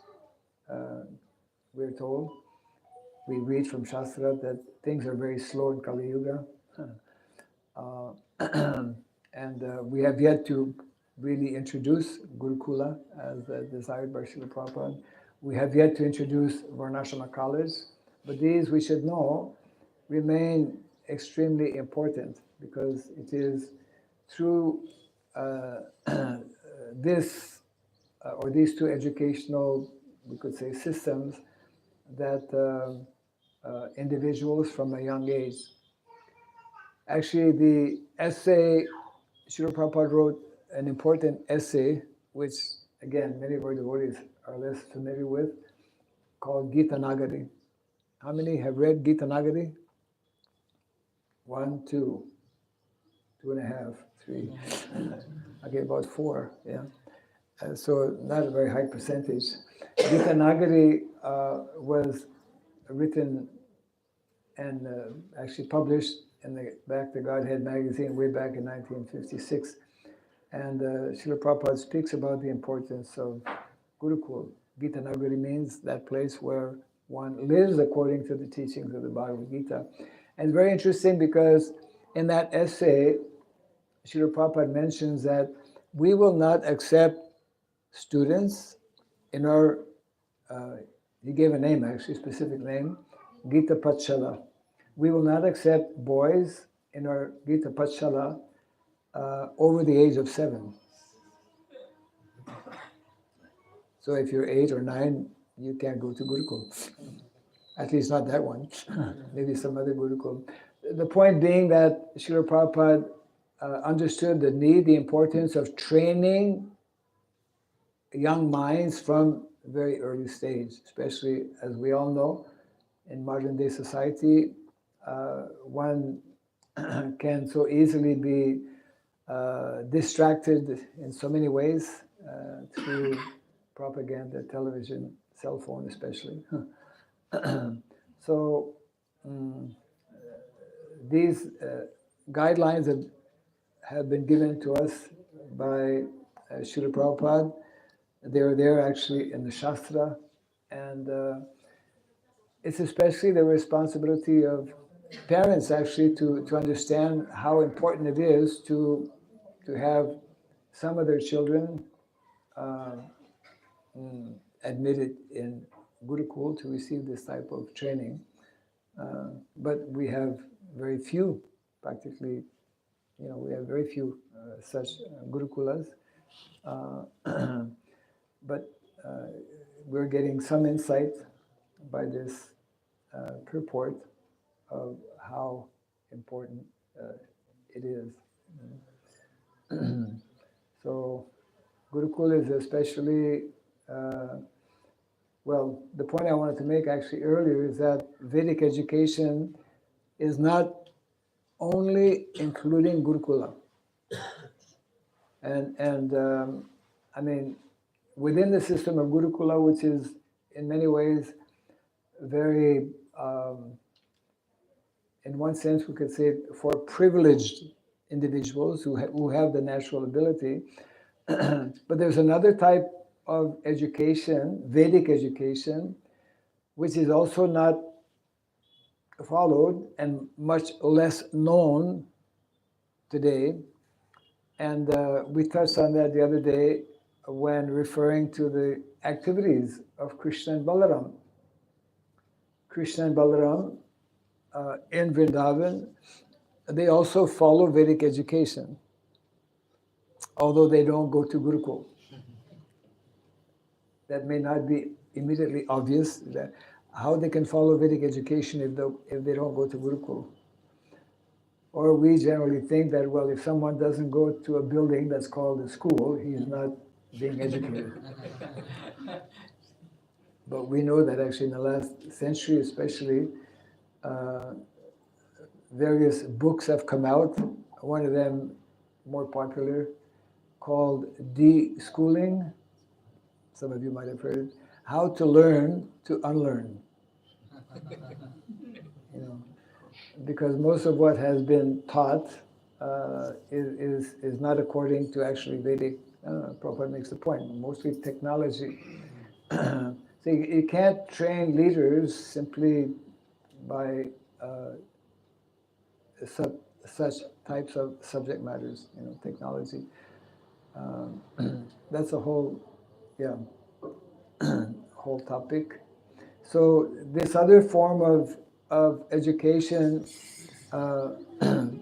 we're told, we read from Shastra that things are very slow in Kali Yuga. And we have yet to really introduce Gurukula as desired by Srila Prabhupada. We have yet to introduce Varnashrama college, but these, we should know, remain extremely important, because it is through this or these two educational, we could say, systems that individuals from a young age. Actually, the essay, Srila Prabhupada wrote an important essay, which again many of our devotees are less familiar with, called Gita Nagari. How many have read Gita Nagari? 1, 2, 2.5, 3. Okay, about 4. Yeah. So not a very high percentage. Gita Nagari was written and actually published in the Back to Godhead magazine way back in 1956. And Srila Prabhupada speaks about the importance of Gurukul. Gita Nagari means that place where one lives according to the teachings of the Bhagavad Gita. And it's very interesting because in that essay, Srila Prabhupada mentions that we will not accept students in our, he gave a name actually, specific name, Gita Patshala. We will not accept boys in our Gita Patshala over the age of 7. So if you're 8 or 9, you can't go to Gurukul. At least not that one. Maybe some other Gurukul. The point being that Srila Prabhupada understood the need, the importance of training young minds from a very early stage, especially as we all know, in modern day society, one can so easily be distracted in so many ways through propaganda, television, cell phone especially. So these guidelines have been given to us by Srila Prabhupada. They are there actually in the Shastra, and it's especially the responsibility of parents actually to understand how important it is to have some of their children admitted in Gurukul to receive this type of training. But we have very few, practically, we have very few such Gurukulas. But we're getting some insight by this purport of how important it is. So Gurukul is especially, well, the point I wanted to make actually earlier is that Vedic education is not only including Gurukula. And I mean, within the system of Gurukula, which is in many ways very, in one sense we could say for privileged individuals who have the natural ability, but there's another type of education, Vedic education, which is also not followed and much less known today. And we touched on that the other day when referring to the activities of Krishna and Balaram. Krishna and Balaram in Vrindavan, they also follow Vedic education, although they don't go to Gurukul. That may not be immediately obvious, that how they can follow Vedic education if they don't go to Gurukul. Or we generally think that, well, if someone doesn't go to a building that's called a school, he's not being educated. But we know that actually in the last century especially, various books have come out. One of them more popular called De-Schooling. Some of you might have heard it. How to Learn to Unlearn. Because most of what has been taught is not according to actually Vedic. Prabhupada makes the point. Mostly technology. So you can't train leaders simply by such types of subject matters, technology. That's a whole, whole topic. So this other form of education,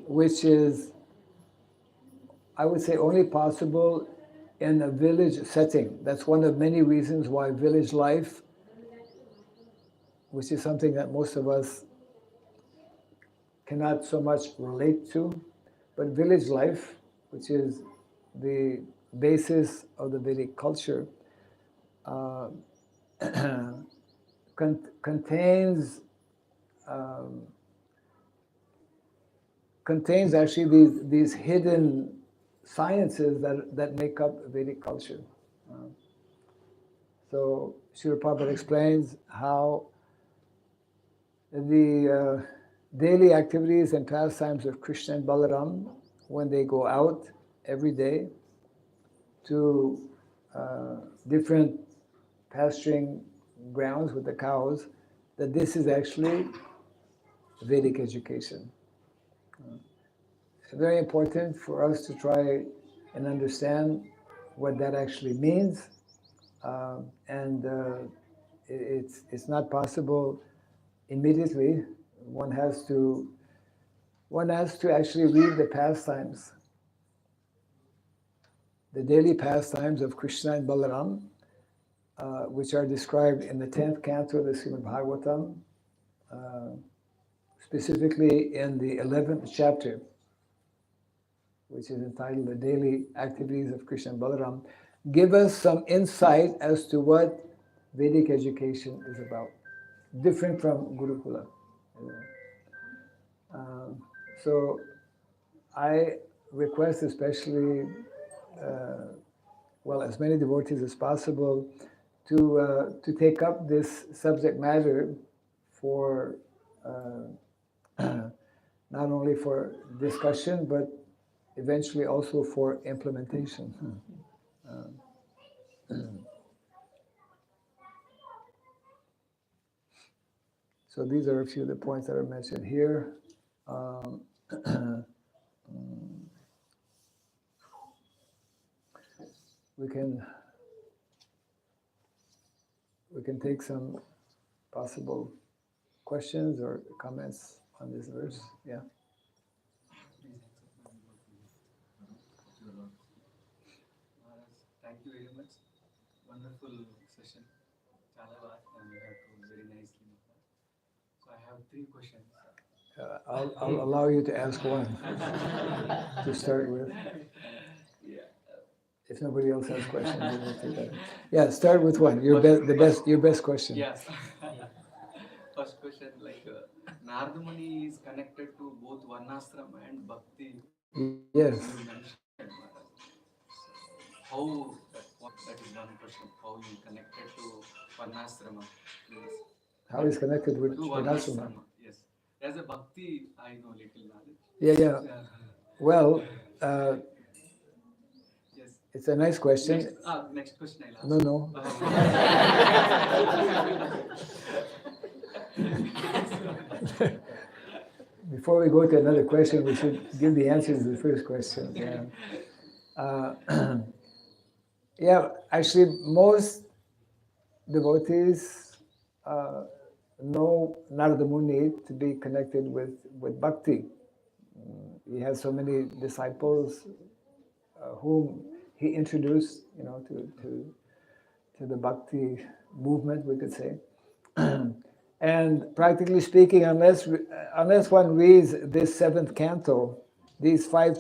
which is, I would say, only possible in a village setting. That's one of many reasons why village life, which is something that most of us cannot so much relate to, but village life, which is the basis of the Vedic culture, contains actually these hidden sciences that make up Vedic culture. So Srila Prabhupada explains how the daily activities and pastimes of Krishna and Balaram, when they go out every day to different pasturing grounds with the cows, that this is actually Vedic education. It's very important for us to try and understand what that actually means, and it's not possible immediately. One has to actually read the pastimes, the daily pastimes of Krishna and Balaram, which are described in the 10th canto of the Srimad Bhagavatam, specifically in the 11th chapter, which is entitled The Daily Activities of Krishna and Balaram, give us some insight as to what Vedic education is about, different from Gurukula. So I request especially, as many devotees as possible to take up this subject matter for not only for discussion, but eventually also for implementation. So these are a few of the points that are mentioned here. We can take some possible questions or comments on this verse. Yeah. Thank you very much. Wonderful session. Chala baga you have told very nicely. So I have 3 questions. I'll allow you to ask one to start with. Yeah. If nobody else has questions, then we'll take that. Yeah, start with one. Your best question. Yes. First question, Narada Muni is connected to both Varnashrama and Bhakti. Yes. You mentioned, how that is one question. How he connected to Varnashrama? Yes. How is connected with To Varnashrama? Yes. As a Bhakti, I know little knowledge. Yeah. Well, yes. It's a nice question. Next question I'll ask. No. Before we go to another question, we should give the answer to the first question. Yeah. Actually, most devotees know Narada Muni to be connected with Bhakti. He has so many disciples whom he introduced, to the Bhakti movement, we could say. And practically speaking, unless one reads this 7th canto, these 5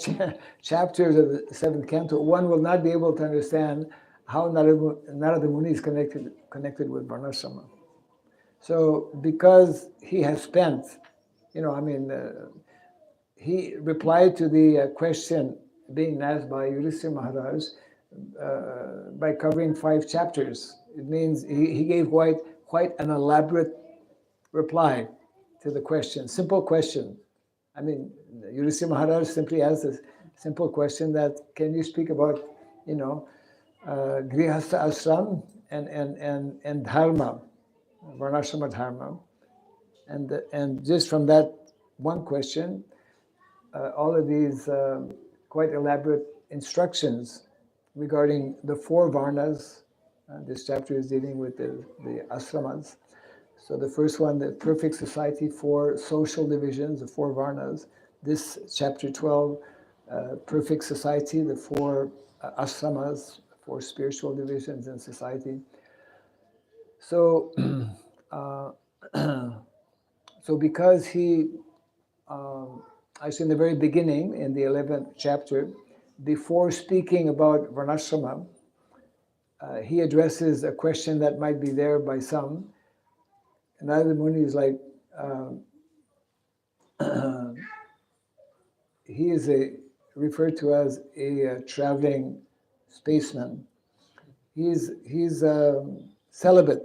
chapters of the 7th canto, one will not be able to understand how Narada Muni is connected with Varnashrama. So because he has spent, he replied to the question being asked by Yudhishthira Maharaj by covering 5 chapters. It means he gave quite an elaborate reply to the question, simple question. Yudhishthira Maharaj simply asked a simple question that, can you speak about, Grihastha Ashram and Dharma, Varnashrama Dharma. And just from that one question, all of these quite elaborate instructions regarding the 4 Varnas. This chapter is dealing with the ashramas. So the first one, the perfect society, 4 social divisions, the 4 Varnas. This chapter 12, perfect society, the 4 ashramas, 4 spiritual divisions in society. So, so because he, actually in the very beginning, in the 11th chapter, before speaking about Varnashrama, he addresses a question that might be there by some. Narada Muni is like, he is referred to as a traveling spaceman. He's celibate.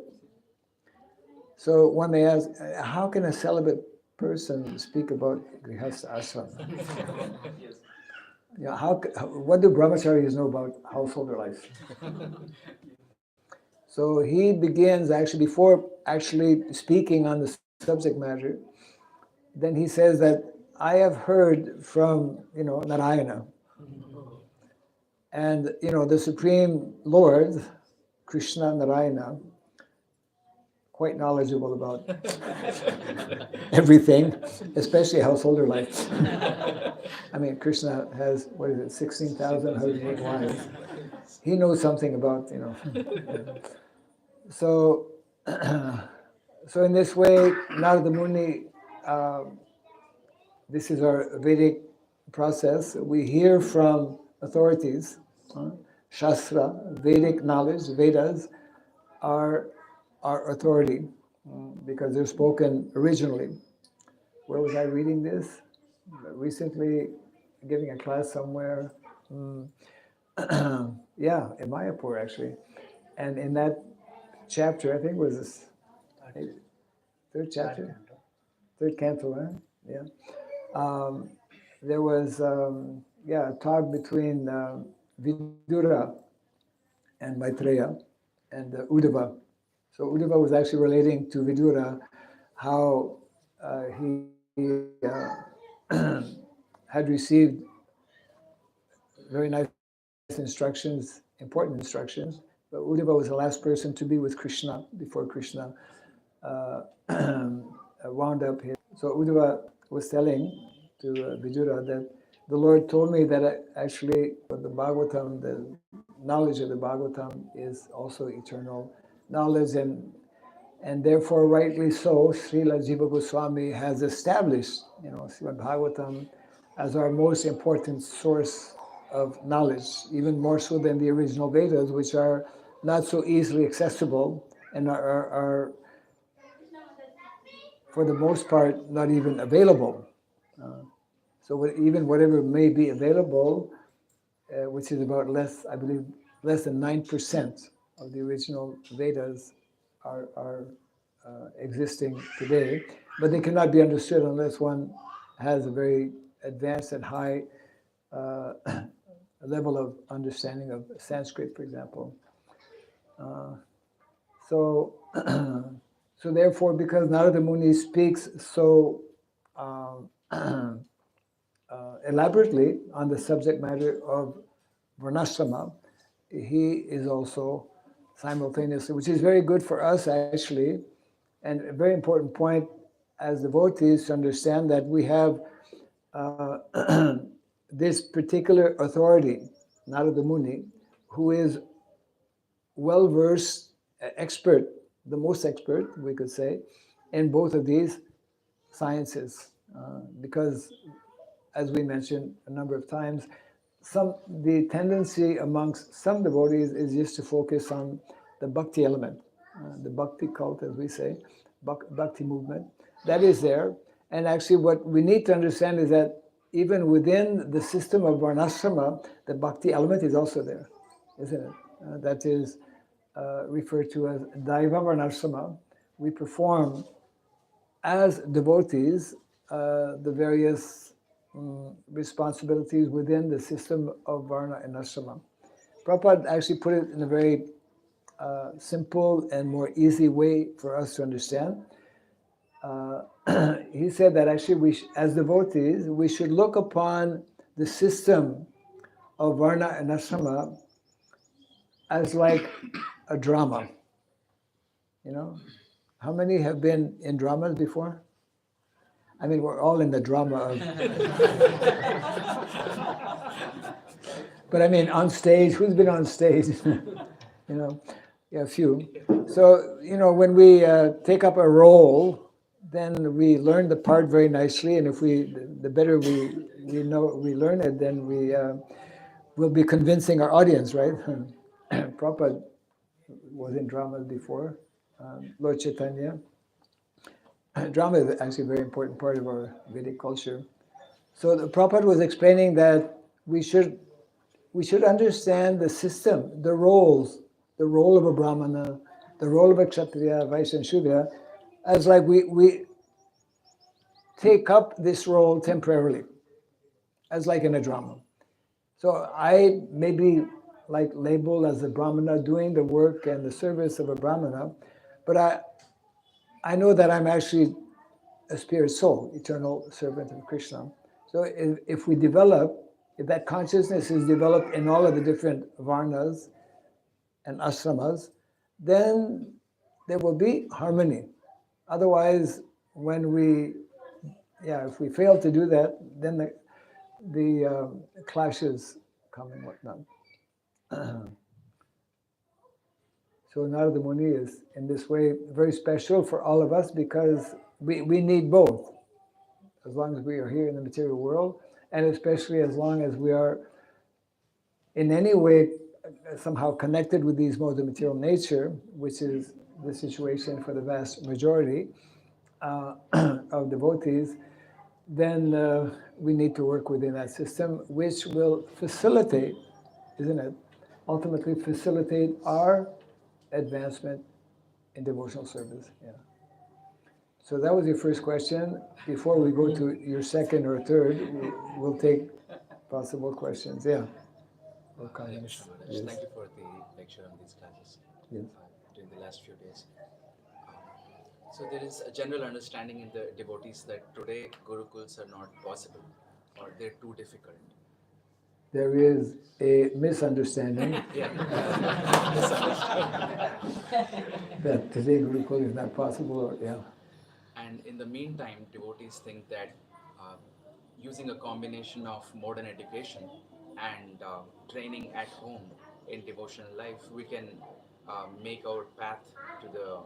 So when they ask, how can a celibate person speak about grihastha ashram? You know, what do brahmacharis know about householder life? So he begins actually, before actually speaking on the subject matter, then he says that I have heard from, Narayana. And, the Supreme Lord, Krishna Narayana, quite knowledgeable about everything, especially householder life. I mean, Krishna has, 16,000 wives. He knows something about, So, so in this way, Narada Muni, this is our Vedic process. We hear from authorities, Shastra, Vedic knowledge, Vedas are our authority because they're spoken originally. Where was I reading this? Recently, giving a class somewhere. Yeah, in Mayapur actually. And in that chapter, I think it was this third chapter, third canto, yeah. There was a talk between Vidura and Maitreya and Uddhava. So Uddhava was actually relating to Vidura how he had received very nice instructions, important instructions, but Uddhava was the last person to be with Krishna before Krishna wound up here. So Uddhava was telling to Vidura that the Lord told me that actually the Bhagavatam, the knowledge of the Bhagavatam is also eternal knowledge, and therefore rightly so, Srila Jiva Goswami has established, Srimad Bhagavatam as our most important source of knowledge, even more so than the original Vedas, which are not so easily accessible and are for the most part, not even available. So even whatever may be available, which is about less than 9% of the original Vedas are existing today, but they cannot be understood unless one has a very advanced and high level of understanding of Sanskrit, for example. So therefore, because Narada Muni speaks so elaborately on the subject matter of Varnashrama, he is also simultaneously, which is very good for us actually, and a very important point as devotees to understand that we have this particular authority, Narada Muni, who is well-versed, expert, the most expert, we could say, in both of these sciences. Because, as we mentioned a number of times, the tendency amongst some devotees is just to focus on the bhakti element, the bhakti cult, as we say, bhakti movement. That is there. And actually what we need to understand is that even within the system of Varnashrama, the bhakti element is also there, isn't it? That is referred to as Daiva Varnashrama. We perform as devotees the various responsibilities within the system of Varna and Ashrama. Prabhupada actually put it in a very simple and more easy way for us to understand. He said that actually as devotees, we should look upon the system of Varna and Ashrama as like a drama. How many have been in dramas before? I mean, we're all in the drama of... But I mean, on stage, who's been on stage? A few. So, when we take up a role, then we learn the part very nicely, and if the better we learn it, then we'll be convincing our audience, right? Prabhupada was in dramas before, Lord Chaitanya. drama is actually a very important part of our Vedic culture. So the Prabhupada was explaining that we should understand the system, the roles, the role of a Brahmana, the role of a Kshatriya, Vaishya, and Shudra, as like we take up this role temporarily, as like in a drama. So I may be like labeled as a Brahmana doing the work and the service of a Brahmana, but I know that I'm actually a spirit soul, eternal servant of Krishna. So if we develop, if that consciousness is developed in all of the different varnas and ashramas, then there will be harmony. Otherwise, when if we fail to do that, then the clashes come and whatnot. So Narada Muni is in this way very special for all of us because we need both. As long as we are here in the material world, and especially as long as we are in any way somehow connected with these modes of material nature, which is the situation for the vast majority of devotees, then we need to work within that system, which will facilitate, isn't it, ultimately facilitate our advancement in devotional service. Yeah. So that was your first question. Before we go to your second or third, we'll take possible questions. Yeah. Or comments. Yes. Thank you for the lecture on these classes Yes. during the last few days. So there is a general understanding in the devotees that today Gurukuls are not possible or they're too difficult. There is a misunderstanding Yeah. that today Gurukul is not possible. Or, yeah. And in the meantime, devotees think that using a combination of modern education and training at home in devotional life, we can make our path to the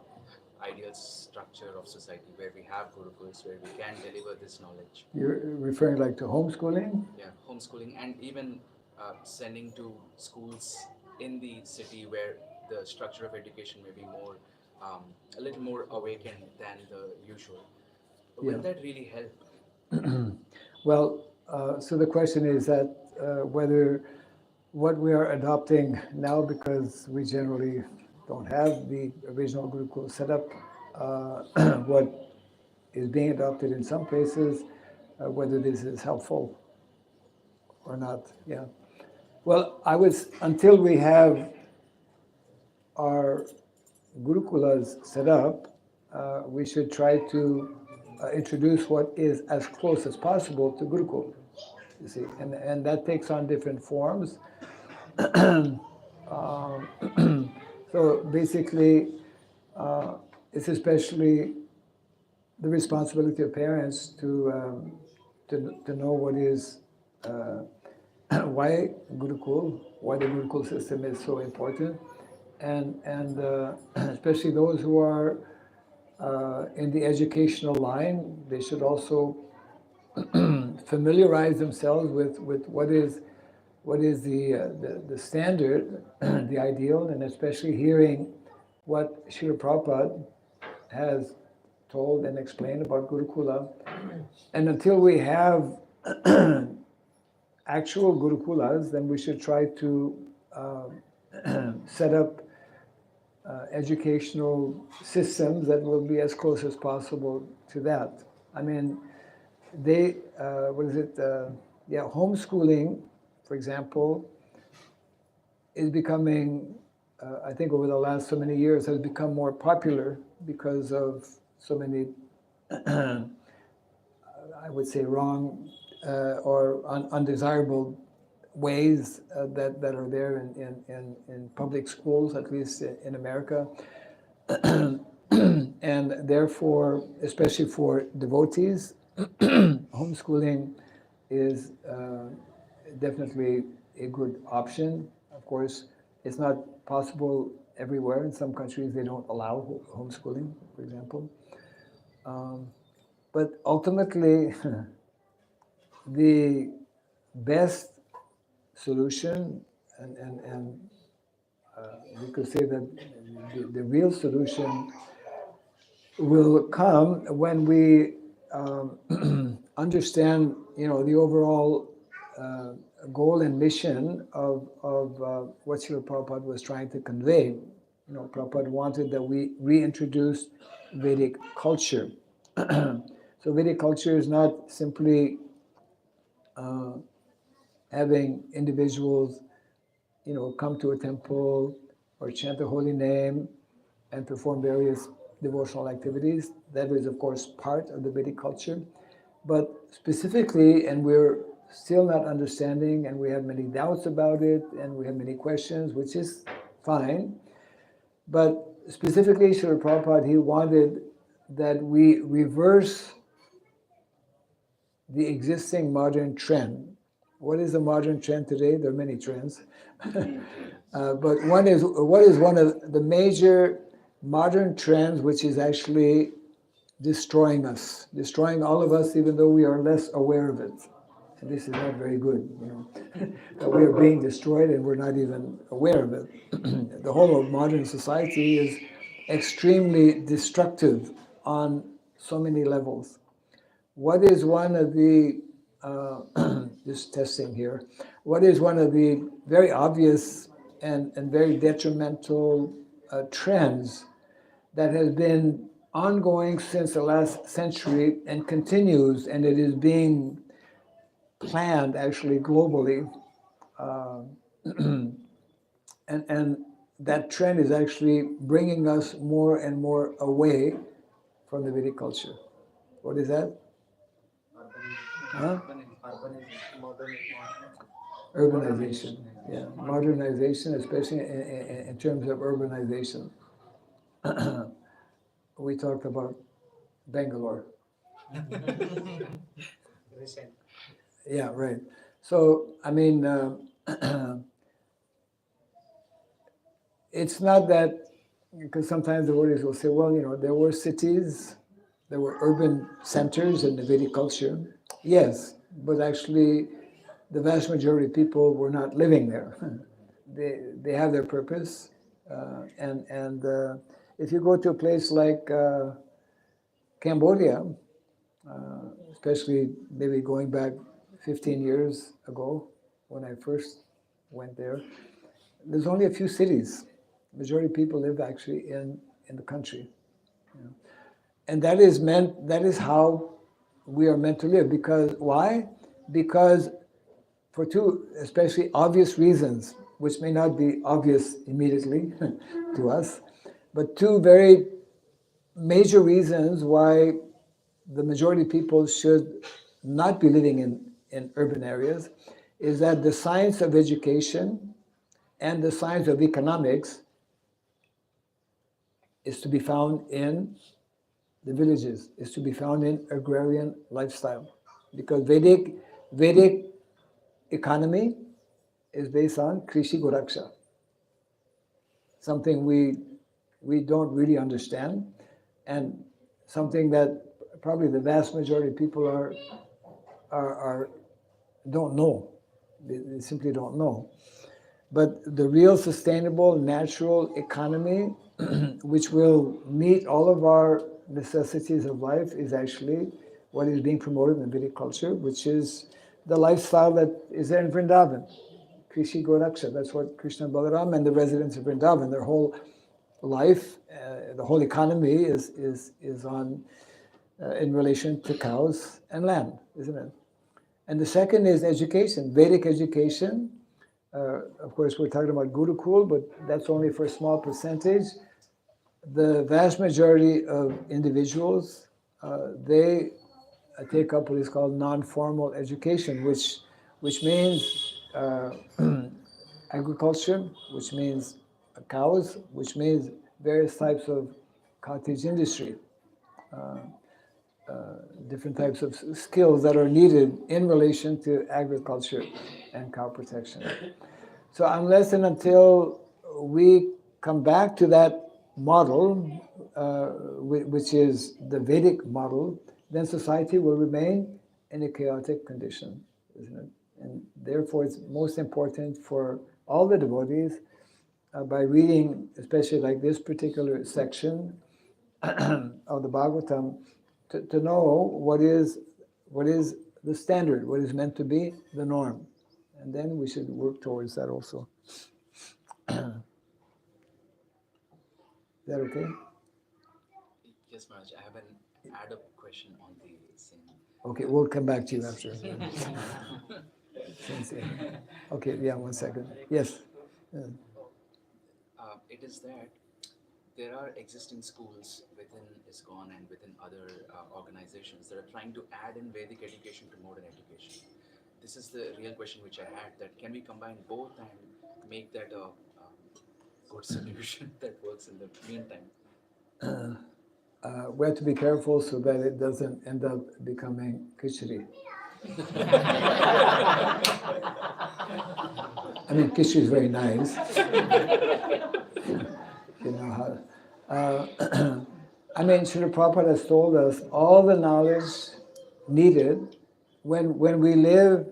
ideal structure of society where we have gurukuls, where we can deliver this knowledge. You're referring like to homeschooling? Yeah, homeschooling and even sending to schools in the city where the structure of education may be more, a little more awakened than the usual. Will Yeah. that really help? Well, so the question is that whether what we are adopting now, because we generally don't have the original Gurukul set up, what is being adopted in some places, whether this is helpful or not. Yeah. Well, until we have our Gurukulas set up, we should try to introduce what is as close as possible to Gurukul. You see, and that takes on different forms. So basically, it's especially the responsibility of parents to know what is why Gurukul, why the Gurukul system is so important, and especially those who are in the educational line, they should also familiarize themselves with what is the standard, the ideal, and especially hearing what Srila Prabhupada has told and explained about Gurukula. And until we have actual Gurukulas, then we should try to set up educational systems that will be as close as possible to that. I mean, homeschooling, for example, is becoming, I think over the last so many years, has become more popular because of so many, I would say, wrong or undesirable ways that are there in public schools, at least in America. And therefore, especially for devotees, homeschooling is definitely a good option. Of course, it's not possible everywhere. In some countries, they don't allow homeschooling, for example. But ultimately, the best solution, and we could say that the real solution will come when we understand, the overall goal and mission of what Srila Prabhupada was trying to convey. Prabhupada wanted that we reintroduce Vedic culture. So Vedic culture is not simply having individuals, come to a temple or chant the holy name and perform various devotional activities. That is, of course, part of the Vedic culture. But specifically, and we're still not understanding, and we have many doubts about it, and we have many questions, which is fine. But specifically, Srila Prabhupada, he wanted that we reverse the existing modern trend. What is the modern trend today? There are many trends. But what is one of the major modern trends which is actually destroying us, destroying all of us, even though we are less aware of it. And this is not very good, that we are being destroyed and we're not even aware of it. The whole of modern society is extremely destructive on so many levels. What is one of the, just testing here, what is one of the very obvious and very detrimental trends that has been ongoing since the last century and continues, and it is being planned actually globally, and that trend is actually bringing us more and more away from the Vedic culture. What is that? Huh? Urbanization, yeah, modernization, especially in terms of urbanization. We talked about Bangalore. Yeah, right. So, I mean, it's not that, because sometimes the devotees will say, well, there were cities, there were urban centers in the Vedic culture. Yes, but actually, the vast majority of people were not living there. They have their purpose, and if you go to a place like Cambodia, especially maybe going back 15 years ago when I first went there, there's only a few cities. The majority of people live actually in the country. And that is how we are meant to live. Because why? Because for two especially obvious reasons, which may not be obvious immediately to us, but two very major reasons why the majority of people should not be living in urban areas is that the science of education and the science of economics is to be found in the villages, is to be found in agrarian lifestyle. Because Vedic economy is based on Krishi Goraksha, something we don't really understand, and something that probably the vast majority of people don't know. They simply don't know. But the real sustainable natural economy, which will meet all of our necessities of life, is actually what is being promoted in the Vedic culture, which is the lifestyle that is there in Vrindavan. Krishi Goraksha, that's what Krishna and Balaram and the residents of Vrindavan, their whole life, the whole economy is on in relation to cows and land, isn't it? And the second is education, Vedic education. Of course, we're talking about Gurukul, but that's only for a small percentage. The vast majority of individuals, they take up what is called non-formal education, which means agriculture, which means cows, which means various types of cottage industry, different types of skills that are needed in relation to agriculture and cow protection. So unless and until we come back to that model, which is the Vedic model, then society will remain in a chaotic condition, isn't it? And therefore it's most important for all the devotees, by reading, especially like this particular section, of the Bhagavatam to know what is the standard, what is meant to be the norm. And then we should work towards that also. Is that okay? Yes, Maharaj, I have an add-up question on the same. Okay, we'll come back to you after. Okay, yeah, 1 second. Yes. It is that there are existing schools within ISKCON and within other organizations that are trying to add in Vedic education to modern education. This is the real question which I had, that can we combine both and make that a good solution that works in the meantime? We have to be careful so that it doesn't end up becoming khichdi. I mean, khichdi is very nice. You know how. I mean, Srila Prabhupada has told us all the knowledge needed when we live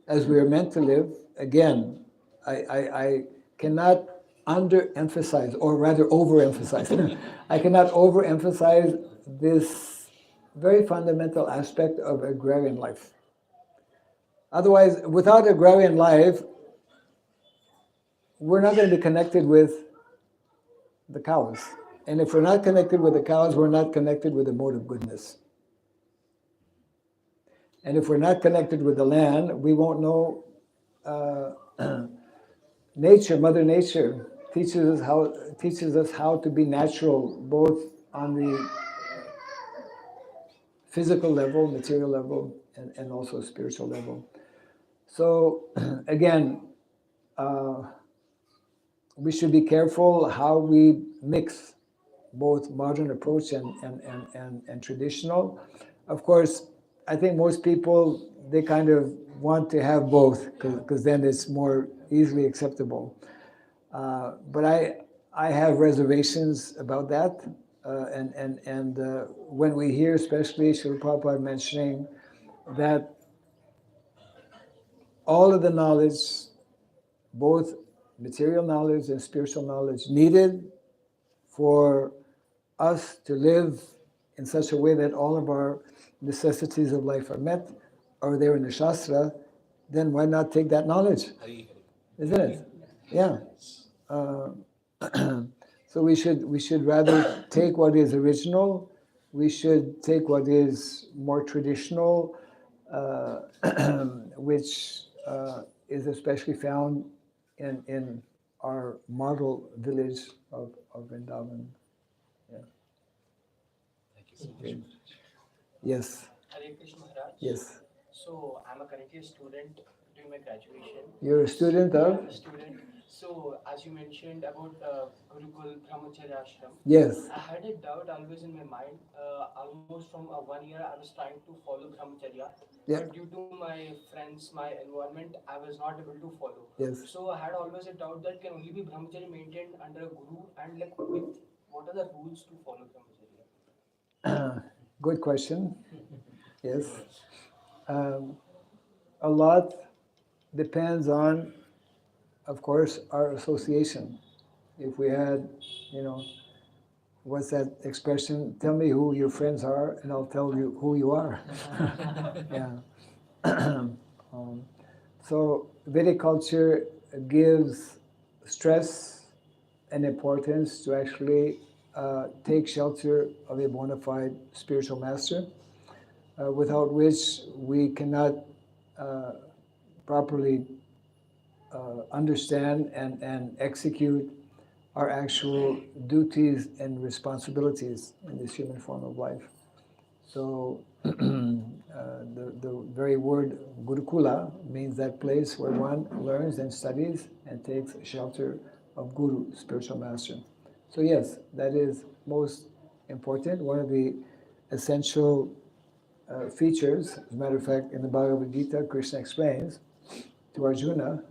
as we are meant to live. Again, I cannot underemphasize, or rather overemphasize. I cannot overemphasize this very fundamental aspect of agrarian life. Otherwise, without agrarian life, we're not going to be connected with the cows. And if we're not connected with the cows, we're not connected with the mode of goodness. And if we're not connected with the land, we won't know nature. Mother Nature teaches us how to be natural, both on the physical level, material level, and also spiritual level. So again, we should be careful how we mix both modern approach and traditional. Of course, I think most people, they kind of want to have both because then it's more easily acceptable. But I have reservations about that. And when we hear, especially Srila Prabhupada mentioning that all of the knowledge, both material knowledge and spiritual knowledge, needed for us to live in such a way that all of our necessities of life are met, are there in the Shastra, then why not take that knowledge? Isn't it? Yeah. So we should rather take what is original. We should take what is more traditional, which is especially found in our model village of Vrindavan. Yeah. Thank you so much. Yes. Hare Krishna Maharaj. Yes. So I'm currently a student doing my graduation. You're a student of? I'm a student. So as you mentioned about Gurukul Brahmacharya Ashram. Yes. I had a doubt always in my mind. Almost from 1 year I was trying to follow Brahmacharya. Yeah. But due to my friends, my environment, I was not able to follow. Yes. So I had always a doubt that can only be Brahmacharya maintained under a guru, and like what are the rules to follow Brahmacharya? Good question. Yes. A lot depends on, of course, our association. If we had, what's that expression? Tell me who your friends are, and I'll tell you who you are. Yeah. So Vedic culture gives stress and importance to actually take shelter of a bona fide spiritual master, without which we cannot properly understand and execute our actual duties and responsibilities in this human form of life. So the very word Gurukula means that place where one learns and studies and takes shelter of Guru, spiritual master. So yes, that is most important. One of the essential features, as a matter of fact, in the Bhagavad Gita, Krishna explains to Arjuna,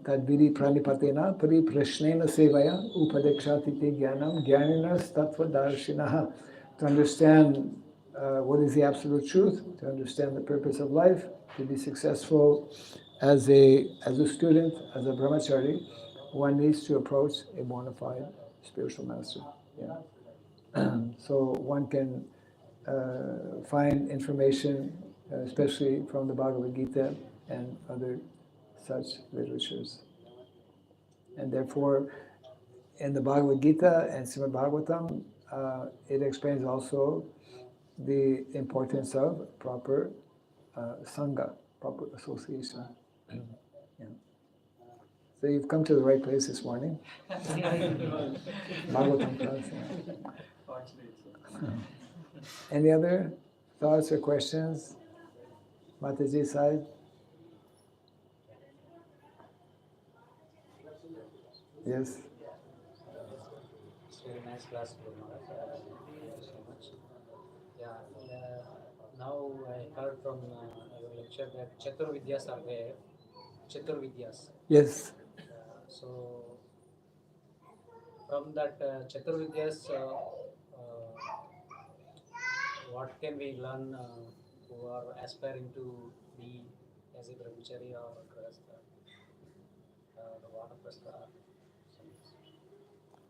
Tadvidi pranipatena pariprashnena sevaya upadekshati te jnanam jnaninas tattva darshinaha. To understand what is the absolute truth, to understand the purpose of life, to be successful as a student, as a brahmachari, one needs to approach a bona fide spiritual master. Yeah. So one can find information, especially from the Bhagavad Gita and other such literatures. And therefore, in the Bhagavad Gita and Srimad Bhagavatam, it explains also the importance of proper sangha, proper association. Yeah. So you've come to the right place this morning. Bhagavatam class. Yeah. Any other thoughts or questions? Mataji side? Yes. It's very nice class, Guru Maharaj. Thank you so much. Yeah, now I heard from your lecture that Chatur Vidyas are there. Chatur Vidyas. Yes. So, from that Chatur Vidyas, what can we learn who are aspiring to be as a brahmachari or grahastha, the vanaprastha?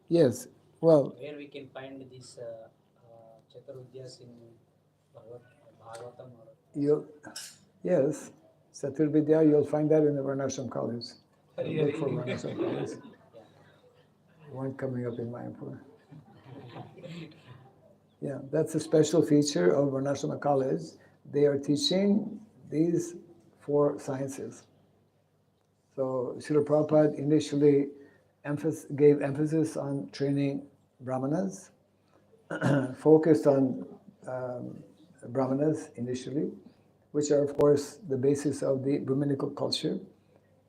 Yes. Well, Where we can find these Chatur Vidyas in Bhagavatam or yes. Satur Vidya, you'll find that in the Varnashram College. Look for Varnashram College. One coming up in Mayapur. Yeah, that's a special feature of Varnashram College. They are teaching these 4 sciences. So Srila Prabhupada initially gave emphasis on training brahmanas, focused on brahmanas initially, which are of course the basis of the Brahminical culture.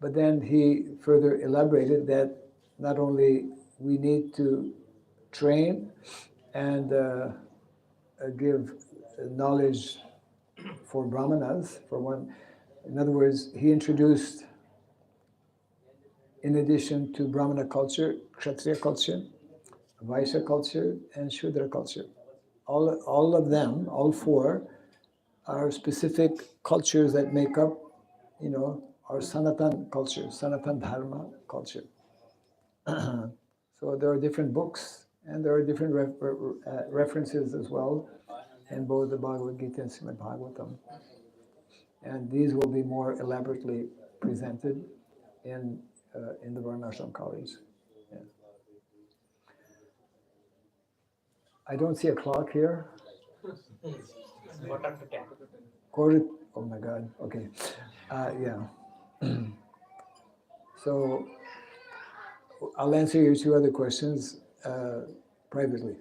But then he further elaborated that not only we need to train and give knowledge for brahmanas, for one. In other words, he introduced, in addition to Brahmana culture, Kshatriya culture, Vaishya culture, and Shudra culture. All of them, all 4, are specific cultures that make up, our Sanatan culture, Sanatan Dharma culture. So there are different books and there are different references as well in both the Bhagavad Gita and Srimad Bhagavatam. And these will be more elaborately presented in the Varnashram College. Yeah. I don't see a clock here. Quarter. Oh my God. Okay. Yeah. So I'll answer your 2 other questions privately.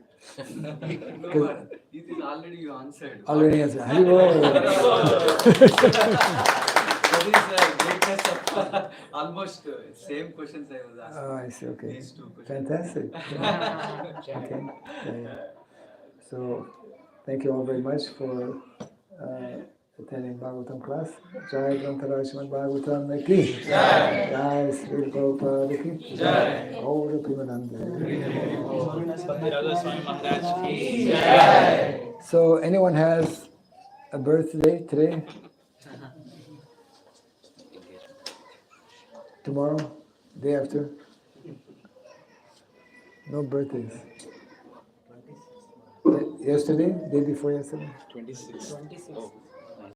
No, it is already you answered. Already answered. That is greatness of almost same questions I was asking. Oh, I see. Okay. These 2 questions. Fantastic. Okay. Yeah. So, thank you all very much for attending Bhagavatam class. Jai Grantaraj Srimad Bhagavatam ki. Jai Sri Prabhupada ki. Jai Gaura Primananda. So, anyone has a birthday today? Tomorrow? Day after? No birthdays. Yesterday? Day before yesterday? 26. 26. Oh.